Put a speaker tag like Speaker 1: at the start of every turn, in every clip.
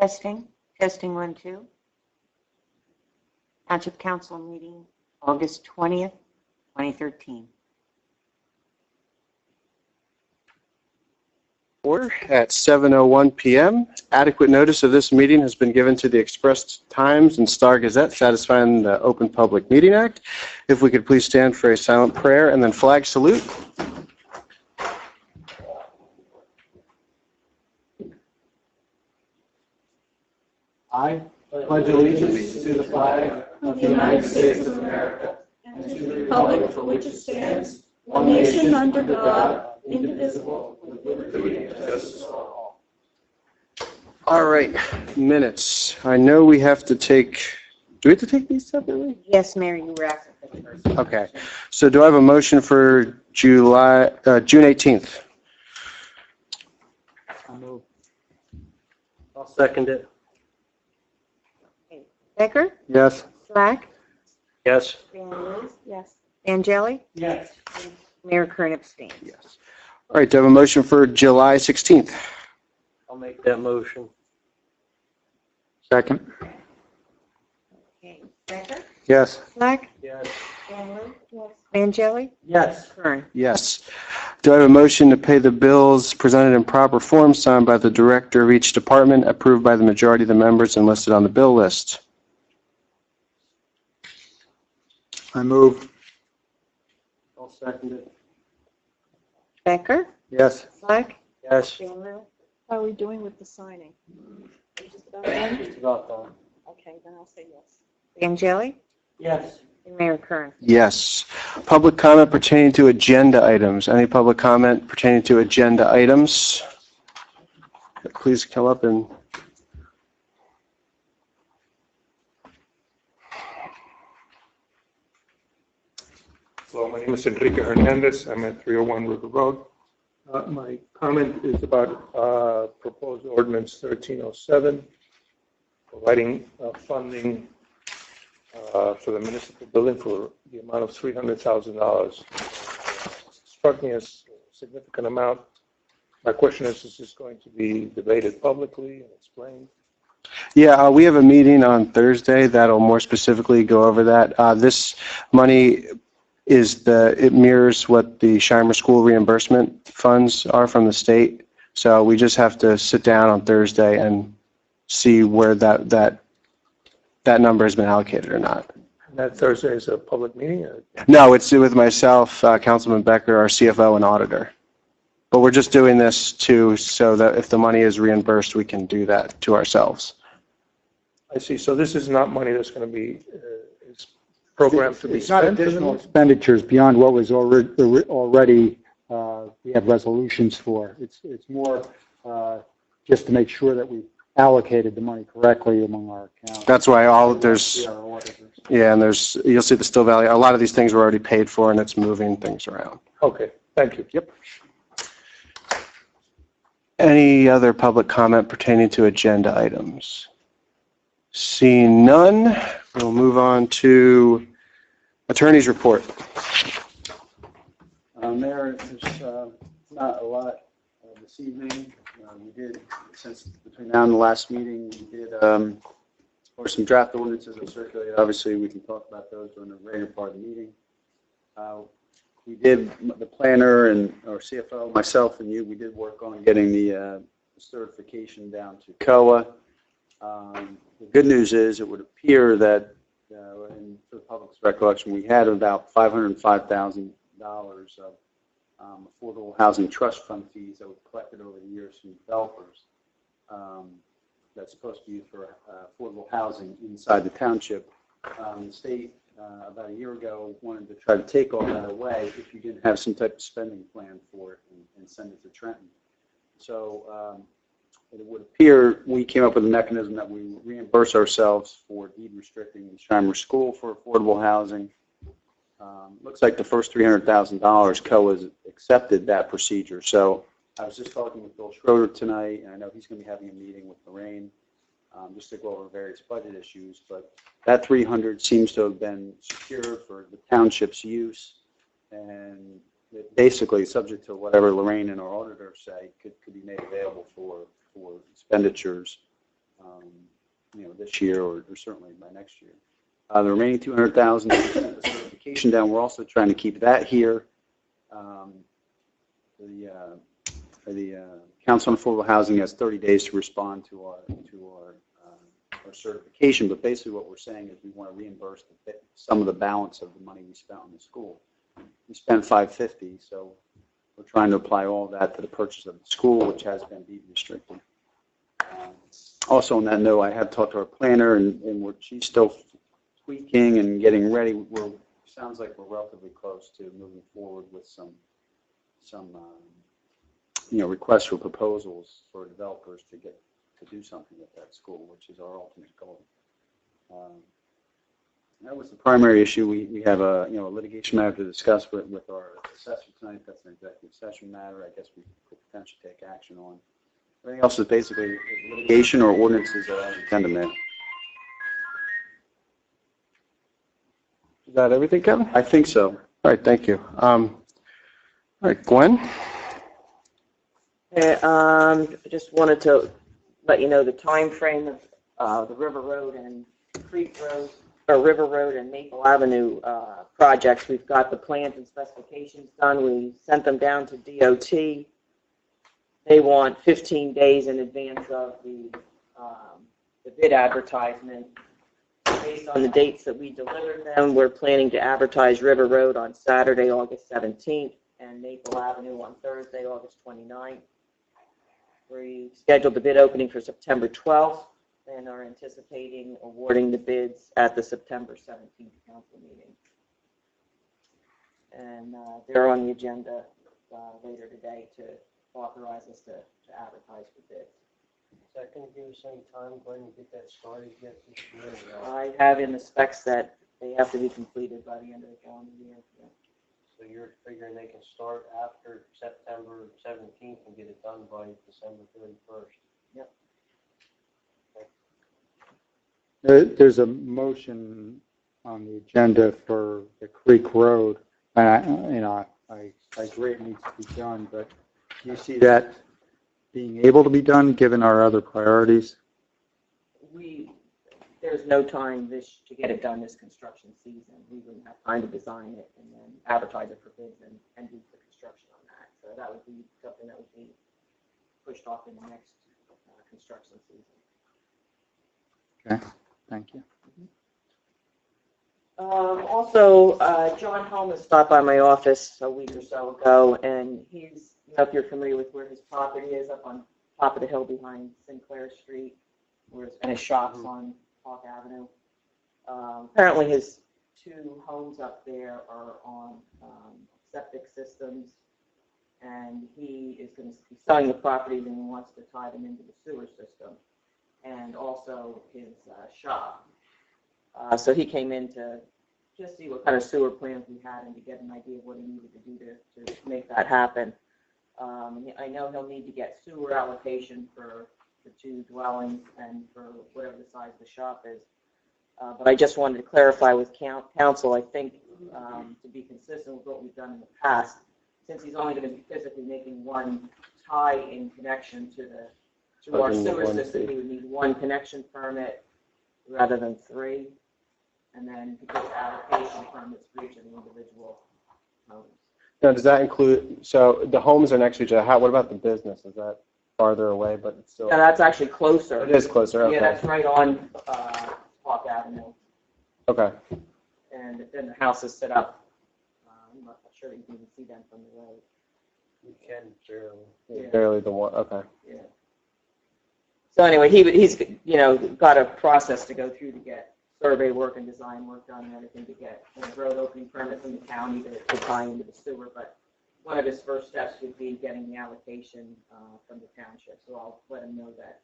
Speaker 1: Testing 1, 2. Township Council meeting August 20th, 2013.
Speaker 2: Order at 7:01 p.m. Adequate notice of this meeting has been given to the Express Times and Star Gazette, satisfying the Open Public Meeting Act. If we could please stand for a silent prayer and then flag salute. I pledge allegiance to the flag of the United States of America
Speaker 3: and to the republic for which it stands, one nation under God, indivisible, with liberty and justice for all.
Speaker 2: All right, minutes. I know we have to take, do we have to take these separately?
Speaker 1: Yes, Mary, you were asking for the first.
Speaker 2: Okay, so do I have a motion for June 18th?
Speaker 4: I'll second it.
Speaker 1: Becker?
Speaker 2: Yes.
Speaker 1: Slack?
Speaker 4: Yes.
Speaker 1: Van Loo?
Speaker 3: Yes.
Speaker 1: Angeli?
Speaker 4: Yes.
Speaker 1: Mayor Kern abstains.
Speaker 2: Yes. All right, do I have a motion for July 16th?
Speaker 4: I'll make that motion.
Speaker 2: Second.
Speaker 1: Okay. Becker?
Speaker 2: Yes.
Speaker 1: Slack?
Speaker 4: Yes.
Speaker 1: Van Loo?
Speaker 3: Yes.
Speaker 1: Angeli?
Speaker 4: Yes.
Speaker 1: Kern.
Speaker 2: Yes. Do I have a motion to pay the bills presented in proper form, signed by the director of each department, approved by the majority of the members, and listed on the bill list? I move.
Speaker 4: I'll second it.
Speaker 1: Becker?
Speaker 2: Yes.
Speaker 1: Slack?
Speaker 4: Yes.
Speaker 1: Van Loo?
Speaker 3: How are we doing with the signing? Just about done?
Speaker 4: Just about done.
Speaker 3: Okay, then I'll say yes.
Speaker 1: Angeli?
Speaker 4: Yes.
Speaker 1: And Mayor Kern.
Speaker 2: Yes. Public comment pertaining to agenda items. Any public comment pertaining to agenda items? Please come up and...
Speaker 5: Hello, my name is Enrique Hernandez. I'm at 301 River Road. My comment is about proposed ordinance 1307, providing funding for the municipal building for the amount of $300,000. Struck me as a significant amount. My question is this going to be debated publicly and explained?
Speaker 2: Yeah, we have a meeting on Thursday that'll more specifically go over that. This money it mirrors what the Shimer School reimbursement funds are from the state. So we just have to sit down on Thursday and see where that number has been allocated or not.
Speaker 5: And that Thursday is a public meeting?
Speaker 2: No, it's with myself, Councilman Becker, our CFO and auditor. But we're just doing this so that if the money is reimbursed, we can do that to ourselves.
Speaker 5: I see. So this is not money that's going to be programmed to be
Speaker 6: It's not
Speaker 5: spent?
Speaker 6: additional expenditures beyond what was already we have resolutions for. It's more just to make sure that we allocated the money correctly among our accounts.
Speaker 2: That's why you'll see the Still Valley, a lot of these things were already paid for and it's moving things around.
Speaker 5: Okay, thank you.
Speaker 2: Yep. Any other public comment pertaining to agenda items? Seeing none, we'll move on to attorney's report.
Speaker 7: Mayor, there's not a lot this evening. We did, since between now and the last meeting, we did, or some draft ordinances that circulated. Obviously, we can talk about those during the later part of the meeting. We did, the planner and our CFO, myself and you, we did work on getting the certification down to COA. The good news is it would appear that, in the public's recollection, we had about $505,000 of affordable housing trust fund fees that were collected over the years from developers that's supposed to be used for affordable housing inside the township. The state, about a year ago, wanted to try to take all that away if you didn't have some type of spending plan for it and send it to Trenton. So it would appear we came up with a mechanism that we reimburse ourselves for deed restricting the Shimer School for affordable housing. Looks like the first $300,000 COA has accepted that procedure. So I was just talking with Bill Schroeder tonight, and I know he's going to be having a meeting with Lorraine just to go over various budget issues. But that $300,000 seems to have been secured for the township's use, and it basically, subject to whatever Lorraine and our auditor say, could be made available for expenditures this year or certainly by next year. The remaining 200,000 is the certification down. We're also trying to keep that here. The Council on Affordable Housing has 30 days to respond to our certification, but basically what we're saying is we want to reimburse some of the balance of the money we spent on the school. We spent $550, so we're trying to apply all of that to the purchase of the school, which has been deed restricted. Also on that note, I have talked to our planner, and she's still tweaking and getting ready. Sounds like we're relatively close to moving forward with some requests for proposals for developers to do something with that school, which is our ultimate goal. That was the primary issue. We have a litigation matter to discuss with our assessor tonight. That's an executive session matter. I guess we could potentially take action on. Everything else is basically litigation or ordinances that I intend to make.
Speaker 2: Is that everything, Kevin?
Speaker 7: I think so.
Speaker 2: All right, thank you. All right, Gwen?
Speaker 1: I just wanted to let you know the time frame of the River Road and Creek Road, or River Road and Maple Avenue projects. We've got the plans and specifications done. We sent them down to DOT. They want 15 days in advance of the bid advertisement. Based on the dates that we delivered them, we're planning to advertise River Road on Saturday, August 17th, and Maple Avenue on Thursday, August 29th. We scheduled the bid opening for September 12th and are anticipating awarding the bids at the September 17th council meeting. And they're on the agenda later today to authorize us to advertise for bids.
Speaker 4: Is that going to give us any time, Glenn, to get that started yet this year?
Speaker 1: I have in the specs that they have to be completed by the end of the calendar year. Yeah.
Speaker 4: So you're figuring they can start after September 17th and get it done by December 31st?
Speaker 1: Yep.
Speaker 6: There's a motion on the agenda for the Creek Road, and I agree it needs to be done, but do you see that being able to be done given our other priorities?
Speaker 1: There's no time to get it done this construction season. We wouldn't have time to design it and then advertise it for bids and do the construction on that. So that would be something that would be pushed off in the next construction season.
Speaker 6: Okay, thank you.
Speaker 1: Also, John Holmes stopped by my office a week or so ago, and he's, if you're familiar with where his property is, up on top of the hill behind Sinclair Street, and his shop's on Park Avenue. Apparently his two homes up there are on septic systems, and he is going to be selling the properties and he wants to tie them into the sewer system, and also his shop. So he came in to just see what kind of sewer plans we had and to get an idea of what he needed to do to make that happen. I know he'll need to get sewer allocation for the two dwellings and for whatever the size of the shop is. But I just wanted to clarify with council, I think, to be consistent with what we've done in the past, since he's only going to be physically making one tie-in connection to our sewer system, he would need one connection permit rather than three, and then to get allocation permits for each of the individual homes.
Speaker 2: Now, does that include, so the homes are next to each other, what about the business? Is that farther away, but it's still?
Speaker 1: Yeah, that's actually closer.
Speaker 2: It is closer, okay.
Speaker 1: Yeah, that's right on Park Avenue.
Speaker 2: Okay.
Speaker 1: And then the house is set up. I'm not sure you can even see them from the road.
Speaker 4: You can barely.
Speaker 1: Yeah.
Speaker 2: Barely the one, okay.
Speaker 1: Yeah. So anyway, he's got a process to go through to get survey work and design work done and everything to get a road opening permit from the county to tie into the sewer. But one of his first steps would be getting the allocation from the township. So I'll let him know that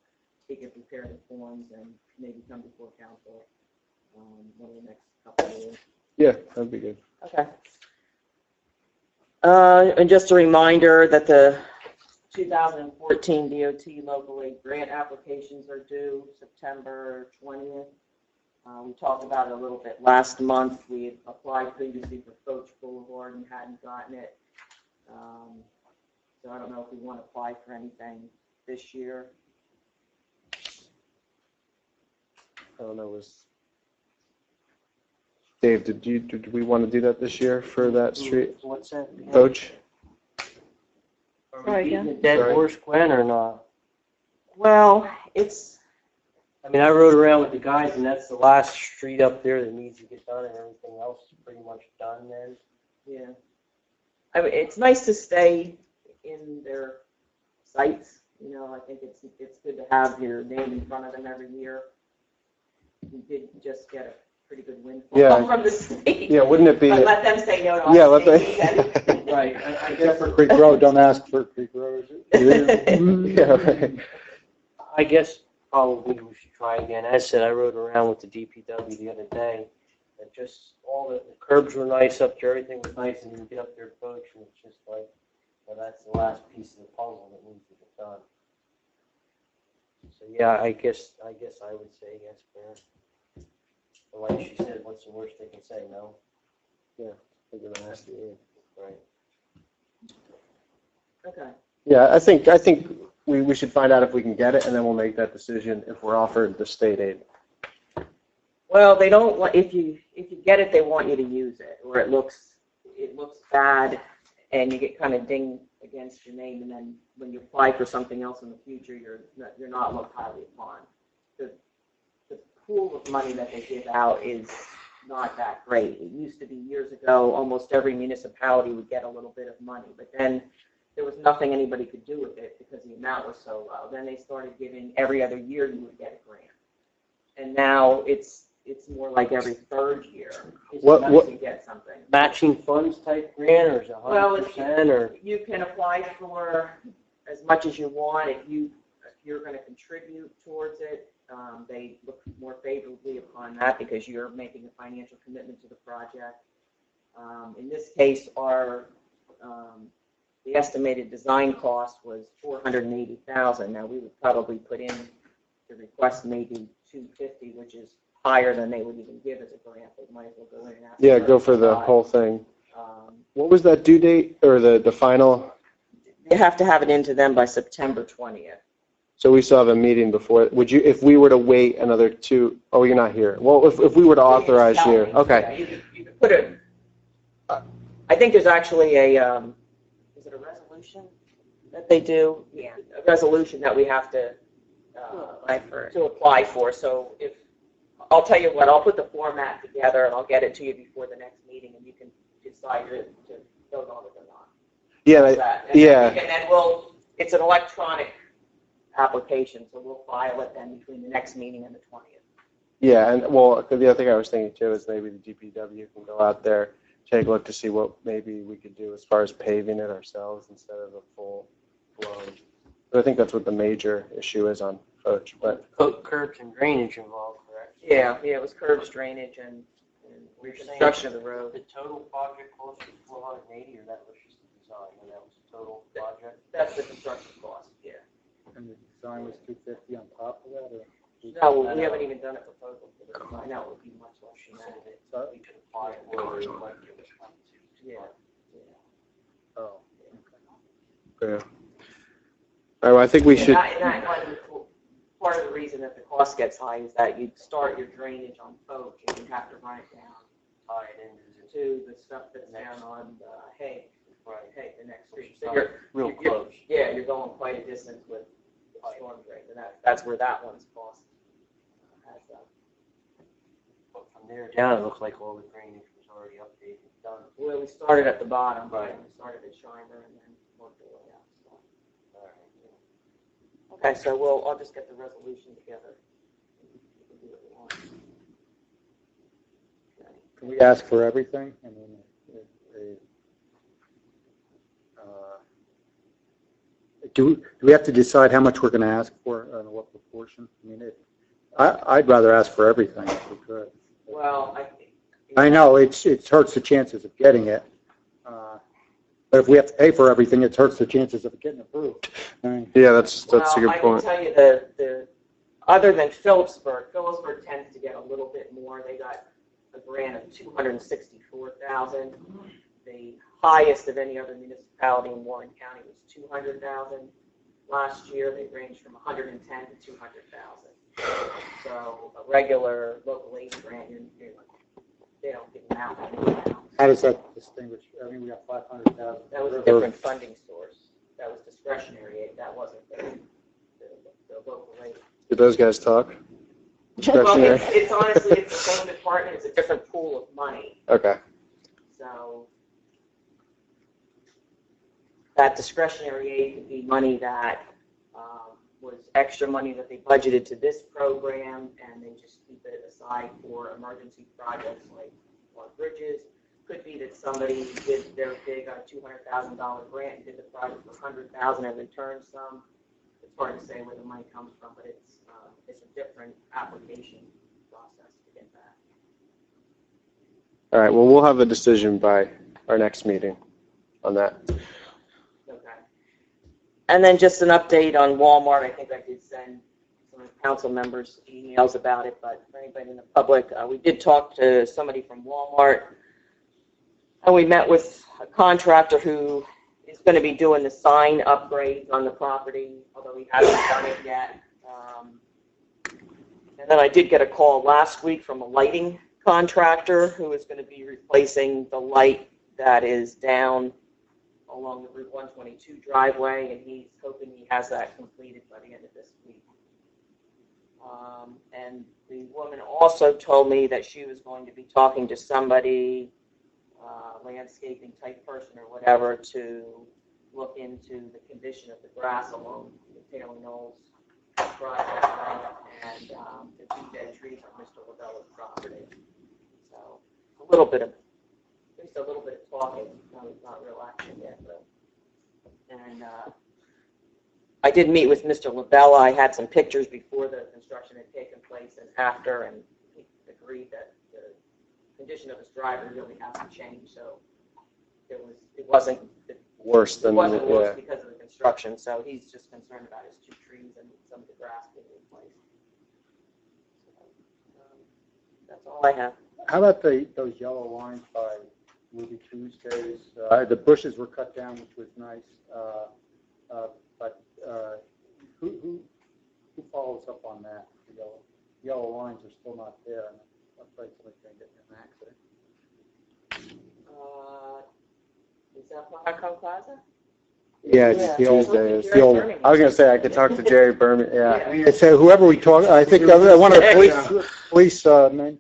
Speaker 1: he can prepare the forms and maybe come before council one of the next couple of years.
Speaker 2: Yeah, that'd be good.
Speaker 1: Okay. And just a reminder that the 2014 DOT local aid grant applications are due September 20th. We talked about it a little bit last month. We had applied previously for Foch Boulevard and hadn't gotten it. So I don't know if we want to apply for anything this year.
Speaker 2: I don't know, Dave, did we want to do that this year for that street?
Speaker 4: What's that?
Speaker 2: Coach?
Speaker 1: Sorry,
Speaker 4: Beating
Speaker 1: again?
Speaker 4: a dead
Speaker 2: Sorry.
Speaker 4: horse, Gwen, or not?
Speaker 1: Well, it's,
Speaker 4: I mean, I rode around with the guys, and that's the last street up there that needs to get done, and everything else is pretty much done then.
Speaker 1: yeah. I mean, it's nice to stay in their sites. You know, I think it's good to have your name in front of them every year. We did just get a pretty good windfall
Speaker 2: Yeah.
Speaker 1: from the state.
Speaker 2: Yeah, wouldn't it be?
Speaker 1: But let them say no to us.
Speaker 2: Yeah, let
Speaker 1: They-
Speaker 4: Right, I
Speaker 6: Except
Speaker 4: guess,
Speaker 6: for Creek Road, don't ask for Creek Road.
Speaker 2: Yeah, right.
Speaker 4: I guess probably we should try again. As I said, I rode around with the DPW the other day, and just all the curbs were nice up there, everything was nice, and you get up there, coach, and it's just like, well, that's the last piece of the puzzle that needs to get done. So, yeah, I guess I would say yes, Mayor. But like she said, what's the worst they can say, no?
Speaker 2: They're gonna ask you.
Speaker 4: Right.
Speaker 1: Okay.
Speaker 2: Yeah, I think we should find out if we can get it, and then we'll make that decision if we're offered the state aid.
Speaker 1: Well, they don't want, if you get it, they want you to use it, or it looks bad, and you get kind of dinged against your name, and then when you apply for something else in the future, you're not looked highly upon. The pool of money that they give out is not that great. It used to be years ago, almost every municipality would get a little bit of money, but then there was nothing anybody could do with it because the amount was so low. Then they started giving every other year you would get a grant, and now it's more like every third year you get something.
Speaker 4: Matching funds type grant, or is it
Speaker 1: Well,
Speaker 4: 100%, or?
Speaker 1: You can apply for as much as you want. If you're going to contribute towards it, they look more favorably upon that because you're making a financial commitment to the project. In this case, the estimated design cost was $480,000. Now we would probably put in the request maybe $250,000, which is higher than they would even give as a grant. They might as well go in and ask.
Speaker 2: Yeah, go for the whole thing. What was that due date, or the final?
Speaker 1: You have to have it into them by September 20th.
Speaker 2: So we still have a meeting before. Would you, if we were to wait another 2, oh, you're not here. Well, if we were to authorize you, okay.
Speaker 1: You could put it, I think there's actually is it a resolution that they do? Yeah. A resolution that we have to apply for. So I'll tell you what, I'll put the format together and I'll get it to you before the next meeting, and you can decide to vote on it or not.
Speaker 2: Yeah,
Speaker 1: And then it's an electronic application, so we'll file it then between the next meeting and the 20th.
Speaker 2: yeah, and well, the other thing I was thinking too is maybe the DPW can go out there, take a look to see what maybe we could do as far as paving it ourselves instead of a full blown. But I think that's what the major issue is on Coach. But
Speaker 4: Curbs and drainage involved, correct?
Speaker 1: Yeah, it was curbs, drainage, and reconstruction of the road.
Speaker 4: The total project cost was 480, or that was just the design, and that was the total project?
Speaker 1: That's the construction cost, yeah.
Speaker 6: And the design was 250 on top of that, or?
Speaker 1: No, we haven't even done a proposal for the design. That would be much less than that.
Speaker 4: So we could apply for it, like it was up to.
Speaker 1: Yeah.
Speaker 6: Oh.
Speaker 2: yeah. All right, well, I think we should.
Speaker 1: And that one, part of the reason that the cost gets high is that you start your drainage on Coach and you have to run it down, tie it into the stuff that's down on Hay. Right. Hay, the next street. So you're
Speaker 4: Real close.
Speaker 1: Yeah, you're going quite a distance with storm drain, and that's where that one's cost adds up.
Speaker 4: But from there down, it looks like all the drainage was already updated, done.
Speaker 1: Well, we started at the bottom,
Speaker 4: Right.
Speaker 1: and we started at Shimer and then worked our way out. So.
Speaker 4: All right.
Speaker 1: Okay, so I'll just get the resolution together. We can do what we want. Okay.
Speaker 6: Can we ask for everything? I mean, do we have to decide how much we're going to ask for and what proportion? I mean, I'd rather ask for everything if we could.
Speaker 1: Well, I think.
Speaker 6: I know it hurts the chances of getting it, but if we have to pay for everything, it hurts the chances of it getting approved. I mean,
Speaker 2: Yeah, that's a good point.
Speaker 1: I can tell you the other than Phillipsburg tends to get a little bit more. They got a grant of $264,000. The highest of any other municipality in Warren County was $200,000. last year, they ranged from 110 to 200,000. So a regular local aid grant, they don't give them out many amounts.
Speaker 6: How does that distinguish? I mean, we got 500,000.
Speaker 1: That was a different funding source. That was discretionary aid. That wasn't the local aid.
Speaker 2: Did those guys talk?
Speaker 1: Well,
Speaker 2: Discretionary?
Speaker 1: it's honestly, it's the same department. It's a different pool of money.
Speaker 2: Okay.
Speaker 1: So that discretionary aid could be money that was extra money that they budgeted to this program, and they just keep it aside for emergency projects like bridges. Could be that somebody did their big $200,000 grant and did the project for $100,000 and returned some. It's hard to say where the money comes from, but it's a different application process to get that.
Speaker 2: All right, well, we'll have a decision by our next meeting on that.
Speaker 1: Okay. And then just an update on Walmart. I think I did send some council members emails about it, but for anybody in the public, we did talk to somebody from Walmart, and we met with a contractor who is going to be doing the sign upgrades on the property, although he hasn't done it yet. And then I did get a call last week from a lighting contractor who is going to be replacing the light that is down along the Route 122 driveway, and he's hoping he has that completed by the end of this week. And the woman also told me that she was going to be talking to somebody, landscaping type person or whatever, to look into the condition of the grass along the Taylor Knowles driveway and the two dead trees on Mr. Labella's property. So a little bit of, at least a little bit of talking. No, it's not real action yet, but. And I did meet with Mr. Labella. I had some pictures before the construction had taken place and after, and he agreed that the condition of his driveway really hasn't changed. So it wasn't
Speaker 2: Worse than
Speaker 1: worse
Speaker 2: yeah.
Speaker 1: because of the construction. So he's just concerned about his two trees and some of the grass being replaced. So, that's all I have.
Speaker 6: How about those yellow lines by Ruby Tuesdays? The bushes were cut down, which was nice. But who follows up on that? The yellow lines are still not there, and I'm afraid somebody's going to get in an accident.
Speaker 1: Is that Plaza Plaza?
Speaker 2: Yeah,
Speaker 1: Yeah.
Speaker 2: Tuesdays.
Speaker 6: The old,
Speaker 2: I was going to say, I could talk to Jerry Berman, yeah.
Speaker 6: I said whoever we talk, I think one of the police men,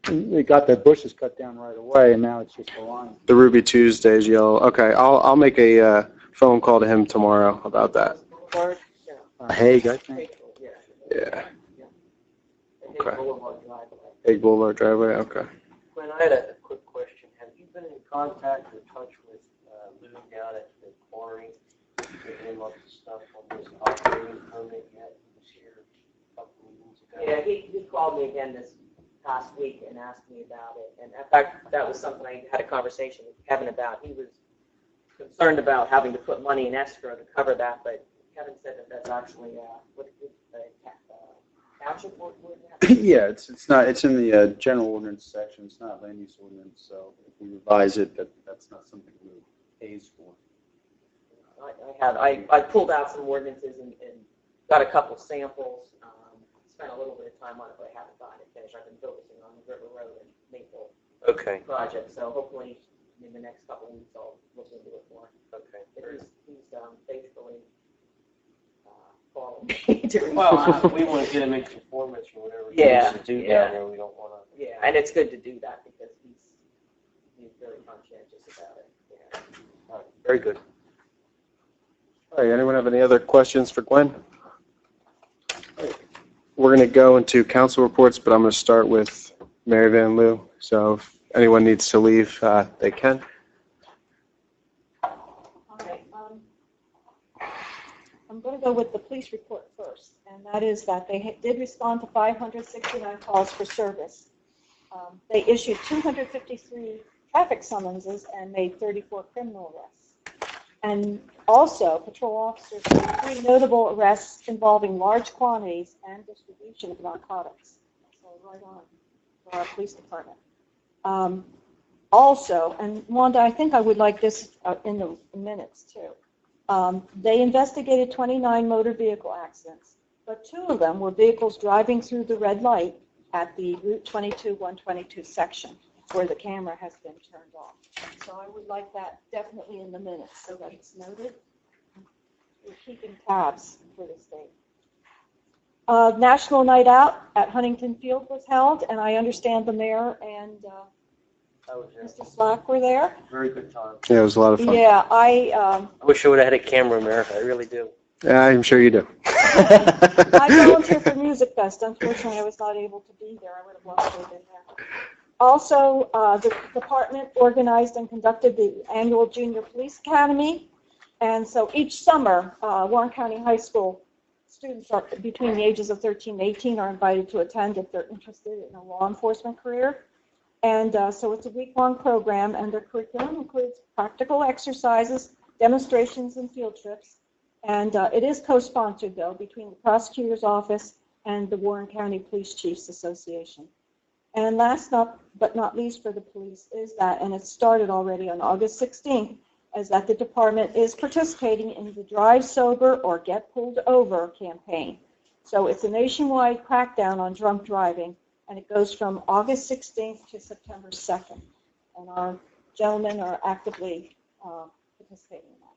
Speaker 6: they got the bushes cut down right away, and now it's just a line.
Speaker 2: The Ruby Tuesdays yellow. Okay, I'll make a phone call to him tomorrow about that.
Speaker 1: Boulevard?
Speaker 6: Hague, I think.
Speaker 1: Yeah.
Speaker 2: Yeah.
Speaker 1: Okay.
Speaker 2: Okay.
Speaker 1: Boulevard driveway.
Speaker 2: Egg Boulevard driveway, okay.
Speaker 4: Glenn, I had a quick question. Have you been in contact or touch with Lou down at the quarry, giving him up the stuff on this operating permit yet? He was here a couple of meetings ago.
Speaker 1: Yeah, he called me again this past week and asked me about it. And in fact, that was something I had a conversation with Kevin about. He was concerned about having to put money in escrow to cover that, but Kevin said that that's actually what township would have.
Speaker 7: Yeah, it's not, it's in the general ordinance section. It's not land use ordinance, so if we revise it, that's not something we pays for.
Speaker 1: I pulled out some ordinances and got a couple samples. Spent a little bit of time on it, but I haven't gotten it finished. I've been focusing on the River Road and Maple
Speaker 4: Okay.
Speaker 1: project, so hopefully in the next couple of weeks I'll look into it more.
Speaker 4: Okay.
Speaker 1: But he's faithfully calling me.
Speaker 4: Well, we want to get him in conformance or whatever he
Speaker 1: Yeah,
Speaker 4: needs to do
Speaker 1: yeah.
Speaker 4: down there. We don't want to.
Speaker 1: Yeah, and it's good to do that because he's very conscientious about it. Yeah.
Speaker 4: All right. Very good.
Speaker 2: All right, anyone have any other questions for Glenn? We're going to go into council reports, but I'm going to start with Mary Van Loo. So if anyone needs to leave, they can.
Speaker 3: Okay, I'm going to go with the police report first, and that is that they did respond to 569 calls for service. They issued 253 traffic summonses and made 34 criminal arrests. And also, patrol officers made 3 notable arrests involving large quantities and distribution of narcotics. So right on for our police department. Also, and Wanda, I think I would like this in the minutes too. They investigated 29 motor vehicle accidents, but 2 of them were vehicles driving through the red light at the Route 22-122 section where the camera has been turned off. So I would like that definitely in the minutes so that it's noted. We're keeping tabs for this date. National Night Out at Huntington Field was held, and I understand the mayor and
Speaker 4: I was there.
Speaker 3: Mr. Slack were there.
Speaker 4: Very good time.
Speaker 2: Yeah, it was a lot of fun.
Speaker 3: Yeah,
Speaker 4: I wish I would have had a camera, Mayor. I really do.
Speaker 2: Yeah, I'm sure you do.
Speaker 3: I volunteered for Music Fest. Unfortunately, I was not able to be there. I would have loved to have been there. Also, the department organized and conducted the annual Junior Police Academy. And so each summer, Warren County High School students are between the ages of 13 and 18 are invited to attend if they're interested in a law enforcement career. And so it's a week-long program, and their curriculum includes practical exercises, demonstrations, and field trips. And it is co-sponsored, though, between the prosecutor's office and the Warren County Police Chiefs Association. And last but not least for the police is that, and it started already on August 16th, is that the department is participating in the Drive Sober or Get Pulled Over campaign. So it's a nationwide crackdown on drunk driving, and it goes from August 16th to September 2nd. And our gentlemen are actively participating in that.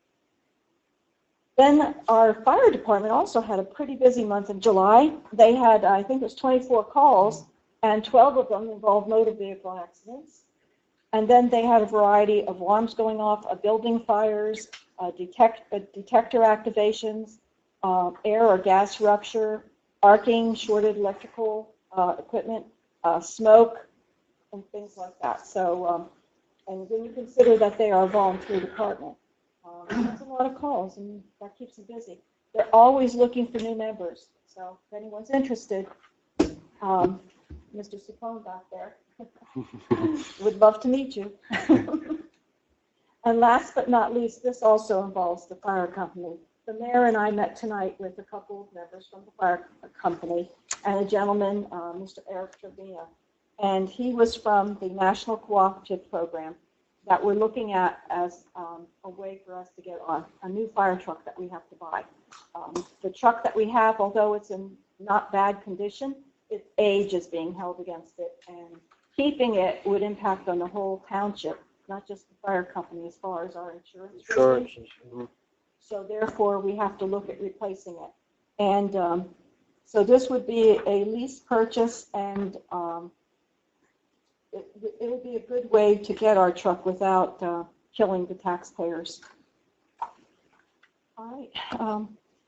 Speaker 3: Then our fire department also had a pretty busy month in July. They had, I think it was 24 calls, and 12 of them involved motor vehicle accidents. And then they had a variety of alarms going off, building fires, detector activations, air or gas rupture, arcing, shorted electrical equipment, smoke, and things like that. So, and when you consider that they are a volunteer department, that's a lot of calls, and that keeps them busy. They're always looking for new members. So if anyone's interested, Mr. Sapone back there would love to meet you. And last but not least, this also involves the fire company. The mayor and I met tonight with a couple of members from the fire company and a gentleman, Mr. Eric Trevina, and he was from the National Cooperative Program that we're looking at as a way for us to get on a new fire truck that we have to buy. The truck that we have, although it's in not bad condition, its age is being held against it, and keeping it would impact on the whole township, not just the fire company as far as our insurance. So therefore, we have to look at replacing it. And so this would be a lease purchase, and it would be a good way to get our truck without killing the taxpayers. All right.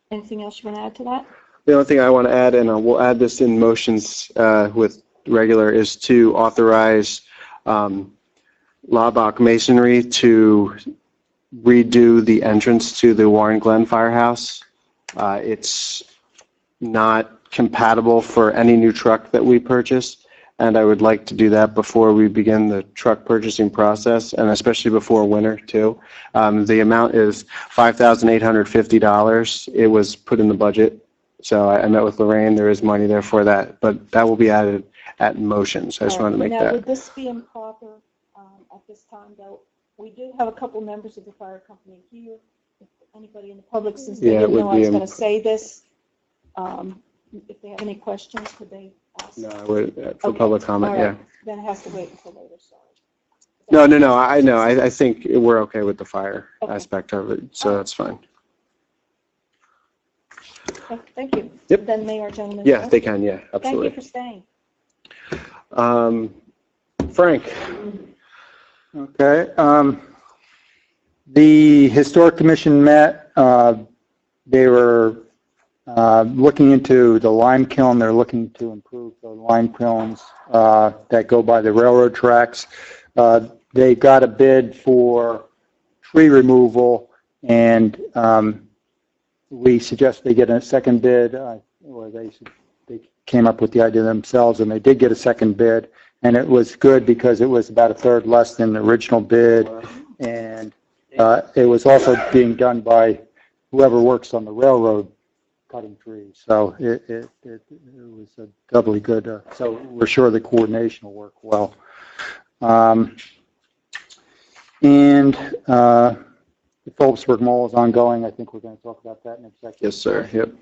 Speaker 3: Anything else you want to add to that?
Speaker 2: The only thing I want to add, and we'll add this in motions with regular, is to authorize Laubach Masonry to redo the entrance to the Warren Glen Firehouse. It's not compatible for any new truck that we purchase, and I would like to do that before we begin the truck purchasing process, and especially before winter too. The amount is $5,850. It was put in the budget. So I met with Lorraine. There is money there for that, but that will be added at motion. So I just wanted to make
Speaker 3: now,
Speaker 2: that.
Speaker 3: Would this be improper at this time, though? We do have a couple members of the fire company here. If anybody in the public, since they
Speaker 2: Yeah, it
Speaker 3: didn't know
Speaker 2: would
Speaker 3: I was
Speaker 2: be
Speaker 3: going to say this, if they have any questions, could they ask?
Speaker 2: No, I would, for
Speaker 3: Okay.
Speaker 2: public comment,
Speaker 3: All
Speaker 2: yeah.
Speaker 3: right. Then it has to wait until later, sorry.
Speaker 2: No, I know. I think we're okay with the fire
Speaker 3: Okay.
Speaker 2: aspect of it, so that's fine.
Speaker 3: Okay, thank you.
Speaker 2: Yep.
Speaker 3: Then may our gentlemen.
Speaker 2: Yeah,
Speaker 3: go?
Speaker 2: they can, yeah,
Speaker 3: Thank you
Speaker 2: absolutely.
Speaker 3: for staying.
Speaker 2: Frank?
Speaker 6: Okay. The Historic Commission met. They were looking into the lime kiln. They're looking to improve the lime kilns that go by the railroad tracks. They got a bid for tree removal, and we suggest they get a second bid, or they came up with the idea themselves, and they did get a second bid, and it was good because it was about a third less than the original bid, and it was also being done by whoever works on the railroad cutting trees. So it was a doubly good. So we're sure the coordination will work well. And the Phillipsburg Mall is ongoing. I think we're going to talk about that in executive.
Speaker 2: Yes, sir. Yep.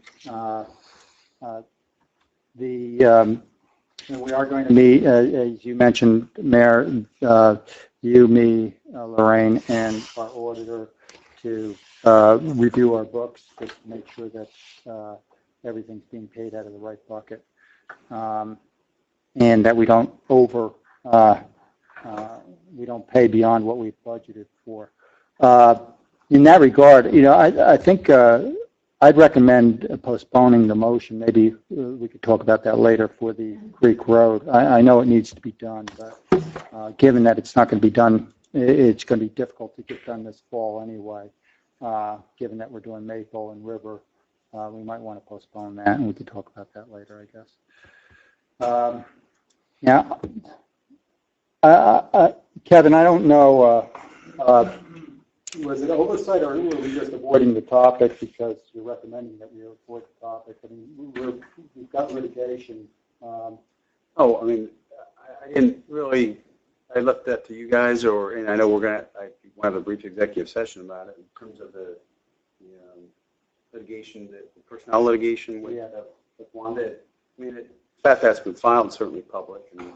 Speaker 6: We are going to meet, as you mentioned, Mayor, you, me, Lorraine, and our auditor to review our books, just to make sure that everything's being paid out of the right bucket, and that we don't we don't pay beyond what we've budgeted for. In that regard, I think I'd recommend postponing the motion. Maybe we could talk about that later for the Creek Road. I know it needs to be done, but given that it's not going to be done, it's going to be difficult to get done this fall anyway. Given that we're doing Maple and River, we might want to postpone that, and we could talk about that later, I guess. Kevin, I don't know. Was it oversight, or were we just avoiding the topic because you're recommending that we avoid the topic? I mean, we've got litigation.
Speaker 7: Oh, I mean, I didn't really, I left that to you guys, and I know we're going to have a brief executive session about it in terms of the litigation, the personnel litigation with Wanda. I mean, the fact that's been filed is certainly public, and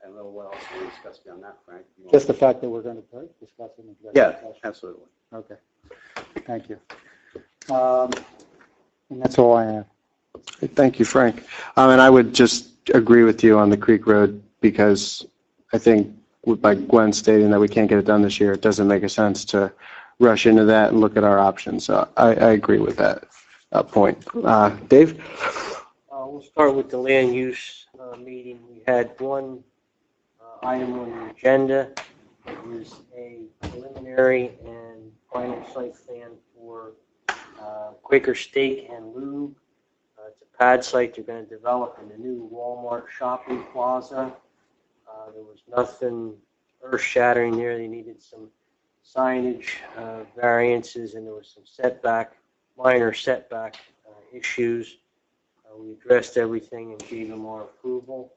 Speaker 7: I don't know what else we discuss beyond that, Frank.
Speaker 6: Just the fact that we're going to discuss it in executive
Speaker 7: Yeah,
Speaker 6: session.
Speaker 7: absolutely.
Speaker 6: Okay. Thank you. And that's all I have.
Speaker 2: Thank you, Frank. And I would just agree with you on the Creek Road because I think by Gwen stating that we can't get it done this year, it doesn't make a sense to rush into that and look at our options. So I agree with that point. Dave?
Speaker 4: We'll start with the land use meeting. We had one item on the agenda. It was a preliminary and final site plan for Quaker Steak and Lube. It's a pad site they're going to develop in the new Walmart shopping plaza. There was nothing earth-shattering there. They needed some signage variances, and there was some minor setback issues. We addressed everything and gave them our approval.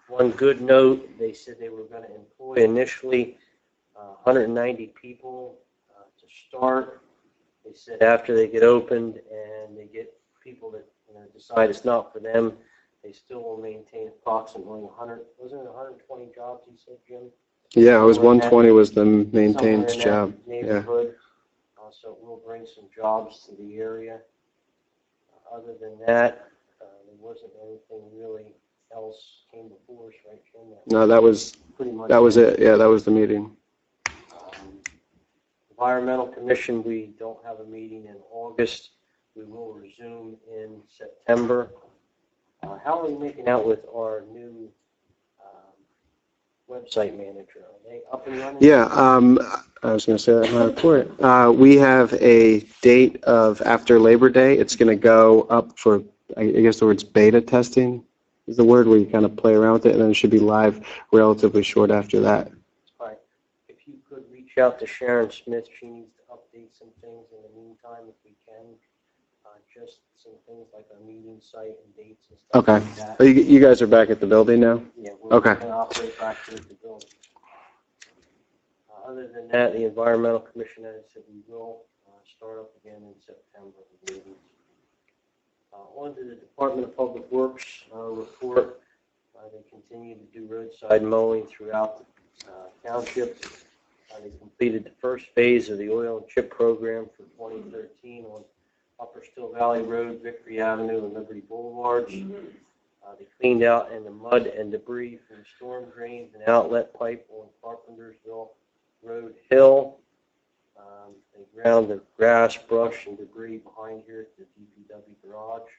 Speaker 4: One good note, they said they were going to employ initially 190 people to start. They said after they get opened and they get people that decide it's not for them, they still will maintain approximately 100. Wasn't it 120 jobs? You said, Jim?
Speaker 2: Yeah, it was 120 was the maintained
Speaker 4: Somewhere in
Speaker 2: job.
Speaker 4: that neighborhood. So it will bring some jobs to the area. Other than that, there wasn't anything really else came before us, right, Jim?
Speaker 2: No, that was it. Yeah, that was the meeting.
Speaker 4: Environmental Commission, we don't have a meeting in August. We will resume in September. How are we making out with our new website manager? Are they up and running?
Speaker 2: Yeah, I was going to say that in my report. We have a date of after Labor Day. It's going to go up for, I guess the word's beta testing is the word, where you kind of play around with it, and then it should be live relatively short after that.
Speaker 4: All right. If you could reach out to Sharon Smith, she needs to update some things in the meantime if we can. Just some things like our meeting site and dates and stuff
Speaker 2: Okay.
Speaker 4: like that.
Speaker 2: You guys are back at the building now?
Speaker 4: Yeah, we're
Speaker 2: Okay.
Speaker 4: going to operate back to the building. Other than that, the Environmental Commission has said we will start up again in September. On to the Department of Public Works report. They continue to do roadside mowing throughout the township. They completed the first phase of the oil and chip program for 2013 on Upper Still Valley Road, Victory Avenue, and Liberty Boulevards. They cleaned out and the mud and debris from storm drains and outlet pipe on Carpentersville Road Hill. They ground the grass, brush, and debris behind here at the DPW garage.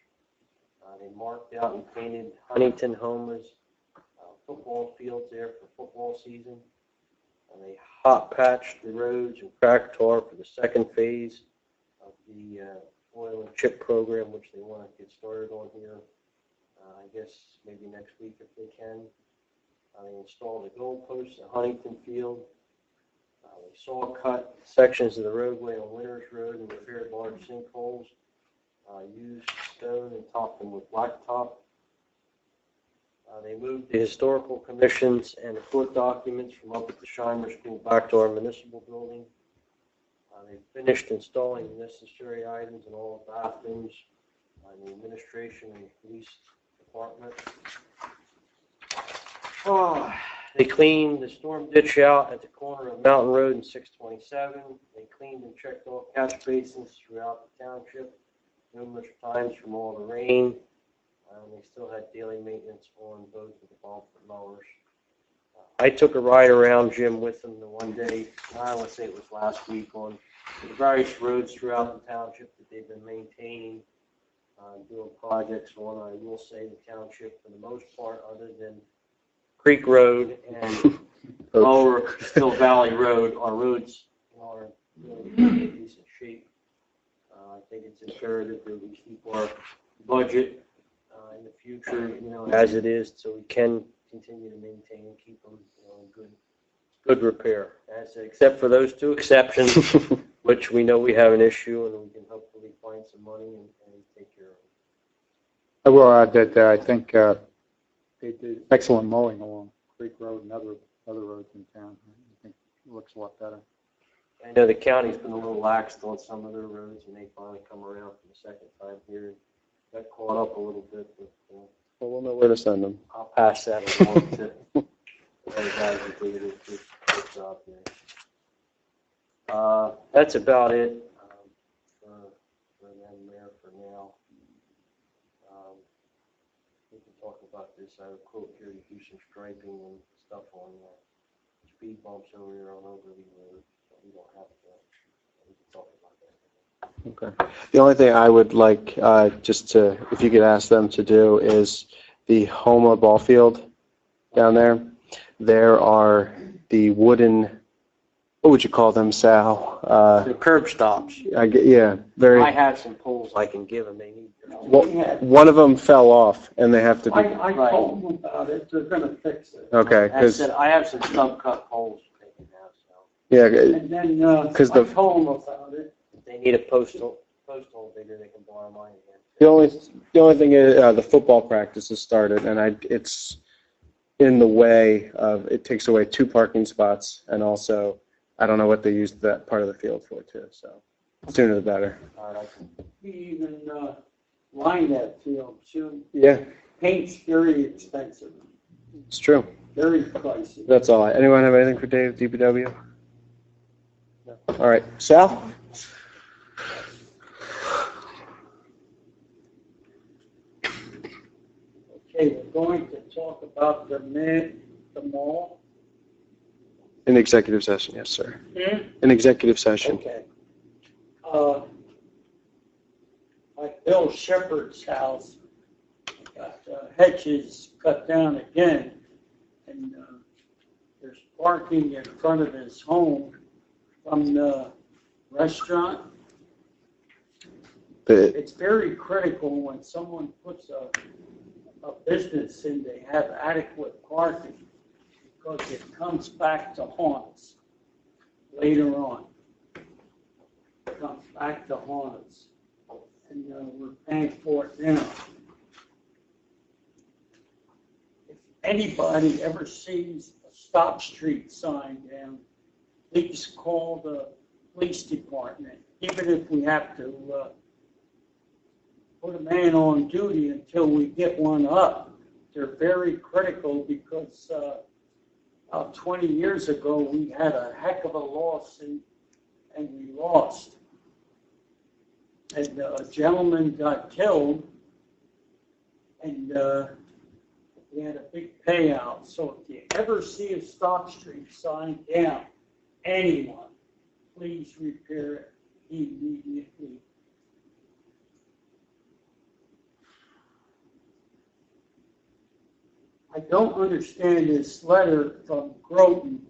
Speaker 4: They marked out and painted Huntington Homa's football fields there for football season. They hot patched the roads and cracked tar for the second phase of the oil and chip program, which they want to get started on here, I guess maybe next week if they can. They installed the goalposts at Huntington Field. They saw cut sections of the roadway on Winters Road and repaired large sinkholes. Used stone and topped them with blacktop. They moved the historical commissions and the court documents from up at the Shimer School back to our municipal building. They finished installing the necessary items in all the bathrooms, the administration and the police department. Oh, they cleaned the storm ditch out at the corner of Mountain Road and 627. They cleaned and checked all catch basins throughout the township numerous times from all the rain. They still had daily maintenance on both of the bumper mowers. I took a ride around, Jim, with them the one day, I want to say it was last week, on the various roads throughout the township that they've been maintaining, doing projects on. I will say the township, for the most part, other than Creek Road and Lower Still Valley Road, our roads are really in decent shape. I think it's imperative that we keep our budget in the future, as it is, so we can continue to maintain and keep them, in good repair. Except for those two exceptions, which we know we have an issue, and we can hopefully find some money and take care of it.
Speaker 6: I will add that I think they did excellent mowing along Creek Road and other roads in town. I think it looks a lot better.
Speaker 4: I know the county's been a little lax on some of their roads, and they finally come around for the second time here and got caught up a little bit. But,
Speaker 2: Well, we'll know where to send them.
Speaker 4: I'll pass that along to the other guys that did a good job there. That's about it for them there for now. We can talk about this. I have a quote here to do some striping and stuff on speed bumps over here on Overly Road. So we don't have to. We can talk about that.
Speaker 2: Okay. The only thing I would like if you could ask them to do is the Homa ball field down there. There are the wooden, what would you call them, Sal?
Speaker 4: The curb stops.
Speaker 2: Yeah, very.
Speaker 4: I have some poles I can give them. They need.
Speaker 2: Well, one of them fell off, and they have to be.
Speaker 8: I told them about it, they're gonna fix it.
Speaker 2: Okay,
Speaker 4: I said I have some stub cut poles they can have. So
Speaker 2: yeah,
Speaker 8: And then, I
Speaker 2: 'cause
Speaker 8: told them about it.
Speaker 4: if they need a post hole bigger, they can borrow mine again.
Speaker 2: the only thing is the football practice has started, and it's in the way of, it takes away 2 parking spots, and also I don't know what they use that part of the field for too. So sooner the better.
Speaker 4: All right, I can.
Speaker 8: We even, line that field, soon.
Speaker 2: Yeah,
Speaker 8: Paint's very expensive,
Speaker 2: it's true.
Speaker 8: very pricey.
Speaker 2: That's all. Anyone have anything for Dave, DPW? No. All right, Sal?
Speaker 8: Okay, we're going to talk about the mall.
Speaker 2: In executive session, yes, sir. In executive session.
Speaker 8: Okay. Like Bill Shepherd's house, got hedges cut down again, and there's parking in front of his home from the restaurant. It's very critical when someone puts a business in, they have adequate parking, because it comes back to haunt us later on. It comes back to haunt us. And we're paying for it now. If anybody ever sees a stop street sign down, please call the police department, even if we have to put a man on duty until we get one up. They're very critical because about 20 years ago, we had a heck of a lawsuit and we lost. And a gentleman got killed, and we had a big payout. So if you ever see a stop street sign down, anyone, please repair it immediately. I don't understand this letter from Groton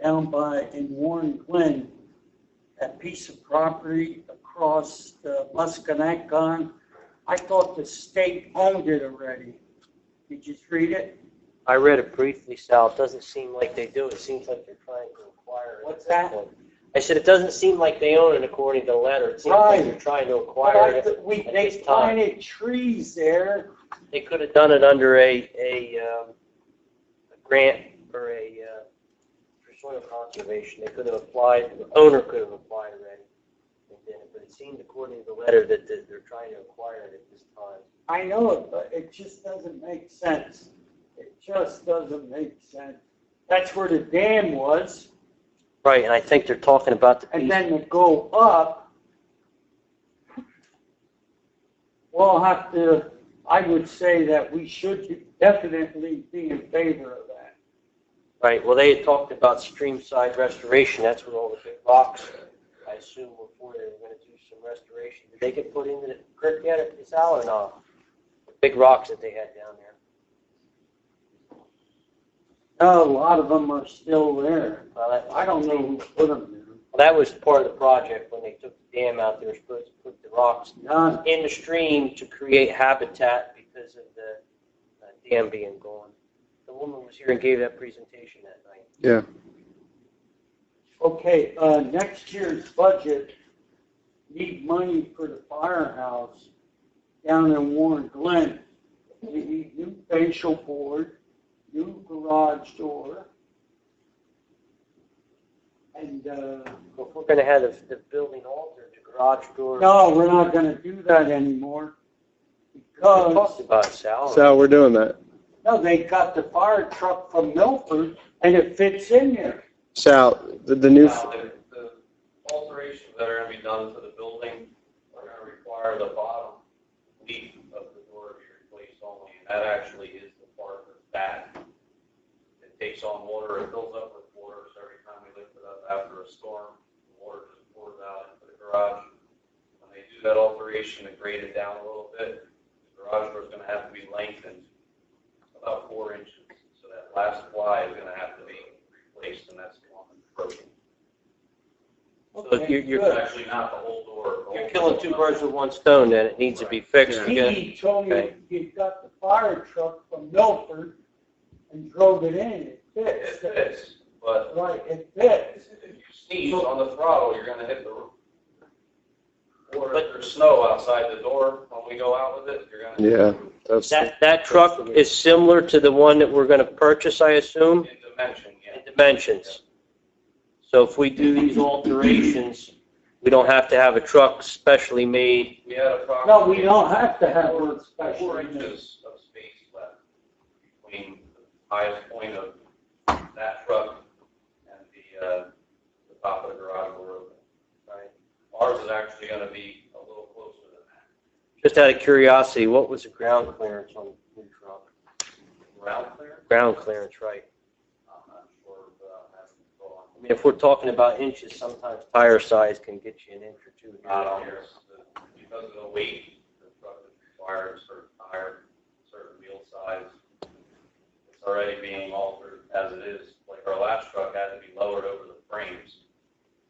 Speaker 8: down in Warren Glen, that piece of property across the Musconetcon. I thought the state owned it already. Did you read it?
Speaker 4: I read it briefly, Sal. It doesn't seem like they do. It seems like they're trying to acquire it.
Speaker 8: What's that?
Speaker 4: I said it doesn't seem like they own it according to the letter. It seems like they're trying to acquire it.
Speaker 8: They planted trees there.
Speaker 4: They could have done it under a grant or a soil conservation. They could have applied, the owner could have applied already. But it seemed, according to the letter, that they're trying to acquire it at this time.
Speaker 8: I know it, but it just doesn't make sense. It just doesn't make sense. That's where the dam was,
Speaker 4: Right, and I think they're talking about the piece.
Speaker 8: and then to go up, we'll have to, I would say that we should definitely be in favor of that.
Speaker 4: Right, well, they had talked about streamside restoration. That's where all the big rocks, I assume, before they were going to do some restoration. Did they get put into the creek yet at this hour or not? The big rocks that they had down there.
Speaker 8: No, a lot of them are still there.
Speaker 4: Well,
Speaker 8: I don't know who put them there.
Speaker 4: that was part of the project. When they took the dam out, they were supposed to put the rocks
Speaker 8: None.
Speaker 4: in the stream to create habitat because of the dam being gone. The woman was here and gave that presentation that night.
Speaker 2: Yeah.
Speaker 8: Okay, next year's budget, need money for the firehouse down in Warren Glen. We need new facial board, new garage door, and,
Speaker 4: If we're going to have the building altered, the garage door.
Speaker 8: no, we're not gonna do that anymore.
Speaker 4: We talked
Speaker 8: Because,
Speaker 4: about salary.
Speaker 2: So we're doing that.
Speaker 8: no, they got the fire truck from Milford, and it fits in there.
Speaker 2: Sal, the new,
Speaker 9: Now, the alterations that are going to be done to the building are going to require the bottom leaf of the door to be replaced only, and that actually is the part that's bad. It takes on water, it fills up with water, so every time we lift it up after a storm, the water just pours out into the garage. When they do that alteration to grade it down a little bit, the garage door is going to have to be lengthened about 4 inches, so that last ply is going to have to be replaced, and that's going to be broken.
Speaker 4: So
Speaker 8: Okay,
Speaker 4: you're
Speaker 8: good.
Speaker 9: It's actually not the whole door.
Speaker 4: You're killing two birds with one stone, then. It needs to be fixed.
Speaker 2: Yeah.
Speaker 4: Again.
Speaker 8: He told me
Speaker 4: Okay.
Speaker 8: he got the fire truck from Milford and drove it in, it
Speaker 9: It
Speaker 8: fits.
Speaker 9: fits, but
Speaker 8: Right, it fits.
Speaker 9: if you sneeze on the throttle, you're gonna hit the roof. Or if there's snow outside the door when we go out with it, you're gonna.
Speaker 2: yeah, that's,
Speaker 4: That truck is similar to the one that we're going to purchase, I assume,
Speaker 9: In dimension, yeah.
Speaker 4: in dimensions. So if we do these alterations, we don't have to have a truck specially made.
Speaker 9: We had
Speaker 8: No,
Speaker 9: approximately.
Speaker 8: we don't have to have one special.
Speaker 9: 4 inches of space left between the highest point of that truck and the top of the garage door open. Right. Ours is actually gonna be a little closer than that.
Speaker 4: Just out of curiosity, what was the ground clearance on the new truck?
Speaker 9: Ground clear?
Speaker 4: Ground clearance, right.
Speaker 9: I'm not sure, but I haven't gone.
Speaker 4: I mean, if we're talking about inches, sometimes tire size can get you an inch or two.
Speaker 9: Not on here, because of the weight, the truck is required a certain tire, certain wheel size. It's already being altered as it is, like our last truck had to be lowered over the frames.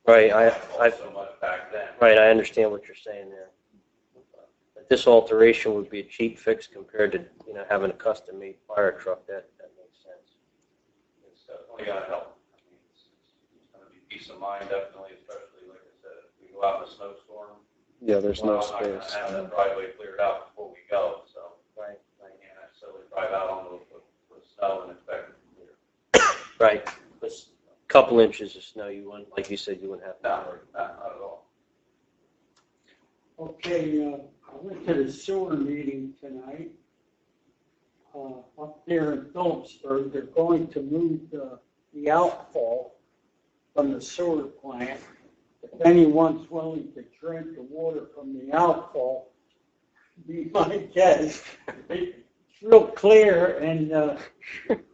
Speaker 4: Right,
Speaker 9: So much back then.
Speaker 4: right, I understand what you're saying there. But this alteration would be a cheap fix compared to, having a custom-made fire truck. That makes sense.
Speaker 9: It's definitely gonna help. I mean, it's gonna be peace of mind, definitely, especially, like I said, if we go out in a snowstorm.
Speaker 2: yeah, there's no
Speaker 9: well, I'm not gonna
Speaker 2: space.
Speaker 9: have that driveway cleared out before we go, so.
Speaker 4: Right.
Speaker 9: I can't necessarily drive out on the snow and expect it to clear.
Speaker 4: Right, but a couple inches of snow, you wouldn't, like you said, you wouldn't have to.
Speaker 9: Not at all.
Speaker 8: Okay, I went to the sewer meeting tonight. Up there in Phillipsburg, they're going to move the outfall from the sewer plant. If anyone's willing to drink the water from the outfall, be my guest. It's real clear, and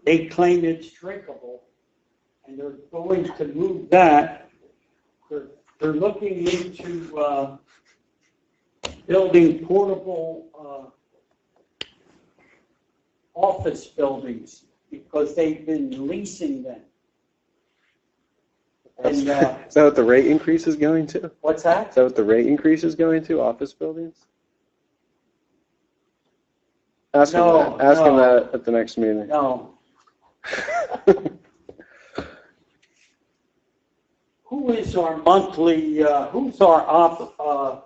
Speaker 8: they claim it's drinkable. And they're going to move that. They're looking into building portable office buildings because they've been leasing them. And
Speaker 2: Is that what the rate increase is going to? Is
Speaker 8: what's that?
Speaker 2: that what the rate increase is going to, office buildings? Ask him
Speaker 8: No,
Speaker 2: that, ask him
Speaker 8: no.
Speaker 2: that at the next meeting.
Speaker 8: No. Who is our monthly, who's our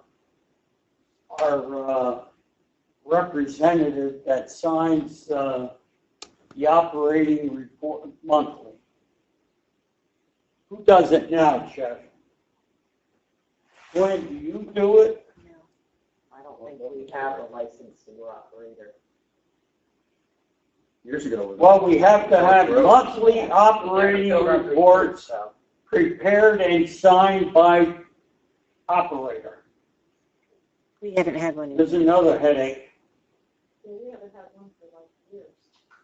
Speaker 8: representative that signs the operating report monthly? Who does it now, Jeff? When do you do it?
Speaker 1: I don't think we have a licensed sewer operator.
Speaker 7: Years ago. it was-
Speaker 8: Well, we have to have monthly operating reports
Speaker 1: So,
Speaker 8: prepared and signed by operator.
Speaker 10: We haven't had one.
Speaker 8: There's another headache.
Speaker 3: We haven't had one for like years.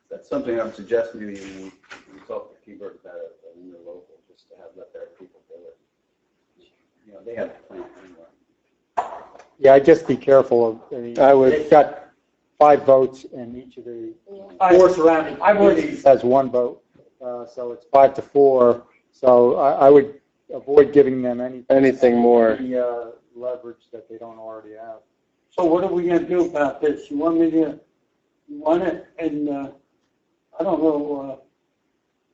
Speaker 7: That's something I'm suggesting to you when you talk to Keybert about it, when you're local, just to have, let their people do it. You know, they have a plan anyway.
Speaker 6: Yeah, I'd just be careful of,
Speaker 2: I would-
Speaker 6: they've got 5 votes and each of the
Speaker 8: Four surrounding. I would,
Speaker 6: has 1 vote, so it's 5 to 4. So I would avoid giving them
Speaker 2: Anything more.
Speaker 6: any leverage that they don't already have.
Speaker 8: so what are we gonna do about this? You want me to, you want it, and, I don't know,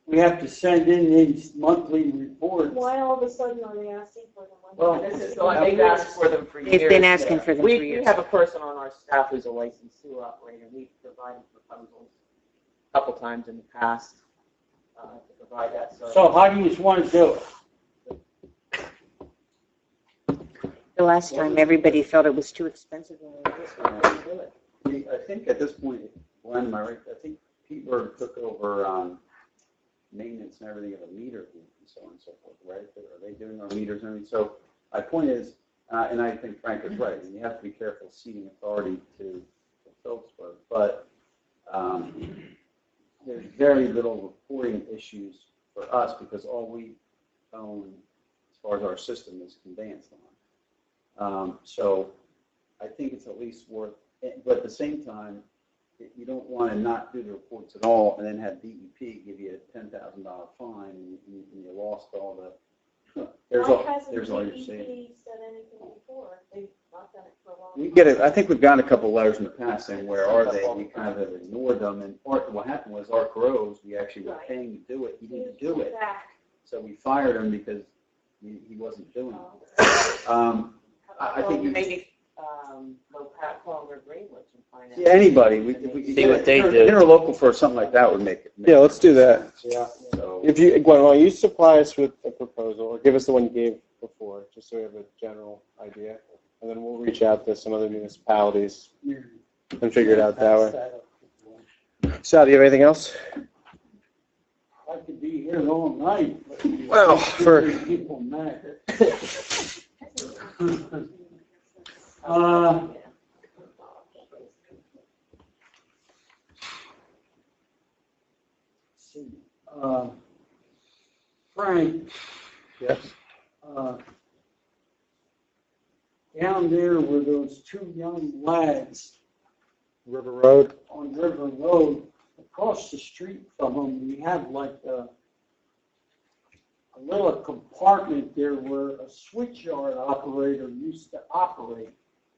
Speaker 8: we have to send in these monthly reports.
Speaker 3: Why all of a sudden are they asking for them?
Speaker 1: well, this is the one they've asked for them for years.
Speaker 10: They've been asking for them for
Speaker 1: We
Speaker 10: years.
Speaker 1: have a person on our staff who's a licensed sewer operator. We've provided proposals a couple times in the past to provide that service.
Speaker 8: So how do you want to do it?
Speaker 10: The last time, everybody felt it was too expensive and we just wanted to do it.
Speaker 7: I think at this point, Glenn, am I right? I think Pete Berg took over maintenance and everything of a meter and so on and so forth, right? Are they doing our meters and everything? So my point is, and I think Frank is right, and you have to be careful ceding authority to Phillipsburg, but there's very little reporting issues for us because all we own as far as our system is conveyance line. So I think it's at least worth, but at the same time, you don't want to not do the reports at all and then have DEP give you a $10,000 fine and you lost all the, there's all your savings.
Speaker 3: DEP said anything before? They've not done it for a long time.
Speaker 7: We get it. I think we've gotten a couple of letters in the past saying, where are they? We kind of have ignored them. And what happened was Art Groves, we actually were paying to do it. He didn't do it. So we fired him because he wasn't doing it. I think
Speaker 1: maybe go call over Greenwich and find out.
Speaker 7: yeah, anybody. If we could
Speaker 4: See what they do.
Speaker 7: Interlocal for something like that would make it.
Speaker 2: Yeah, let's do that.
Speaker 6: Yeah.
Speaker 7: So,
Speaker 2: If you, Gwen, why don't you supply us with a proposal, or give us the one you gave before, just so we have a general idea, and then we'll reach out to some other municipalities and figure it out that way. Sal, do you have anything else?
Speaker 8: I could be here all night. but
Speaker 2: Well, for-
Speaker 8: people mad. Frank,
Speaker 6: Yes.
Speaker 8: down there where those 2 young lads
Speaker 6: River Road?
Speaker 8: on River Road, across the street from them, we have like a little compartment there where a switchyard operator used to operate,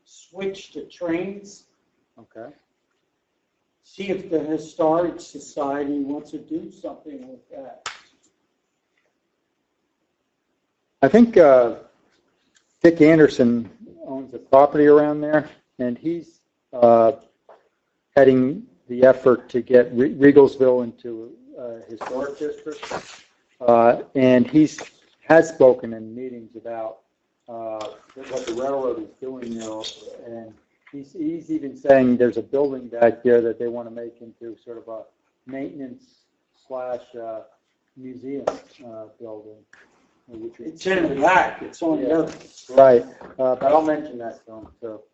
Speaker 8: switch to trains.
Speaker 6: Okay.
Speaker 8: See if the Historic Society wants to do something with that.
Speaker 6: I think Dick Anderson owns a property around there, and he's heading the effort to get Regalsville into historic district. And has spoken in meetings about what the railroad is doing now. And he's even saying there's a building back there that they want to make into sort of a maintenance / museum building.
Speaker 8: It's in the back, it's on the other.
Speaker 6: Right, but I'll mention that to him, so.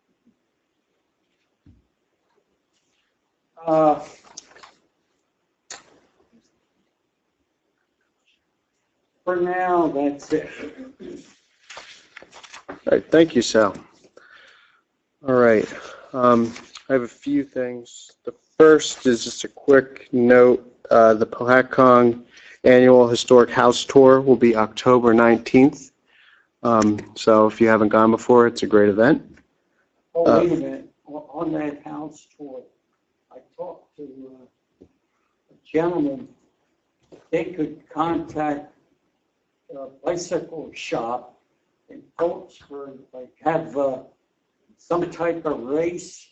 Speaker 8: For now, that's it.
Speaker 2: All right, thank you, Sal. All right, I have a few things. The first is just a quick note. The Pahakong Annual Historic House Tour will be October 19th. So if you haven't gone before, it's a great event.
Speaker 8: Oh, wait a minute, on that house tour, I talked to a gentleman, they could contact a bicycle shop in Phillipsburg, like have some type of race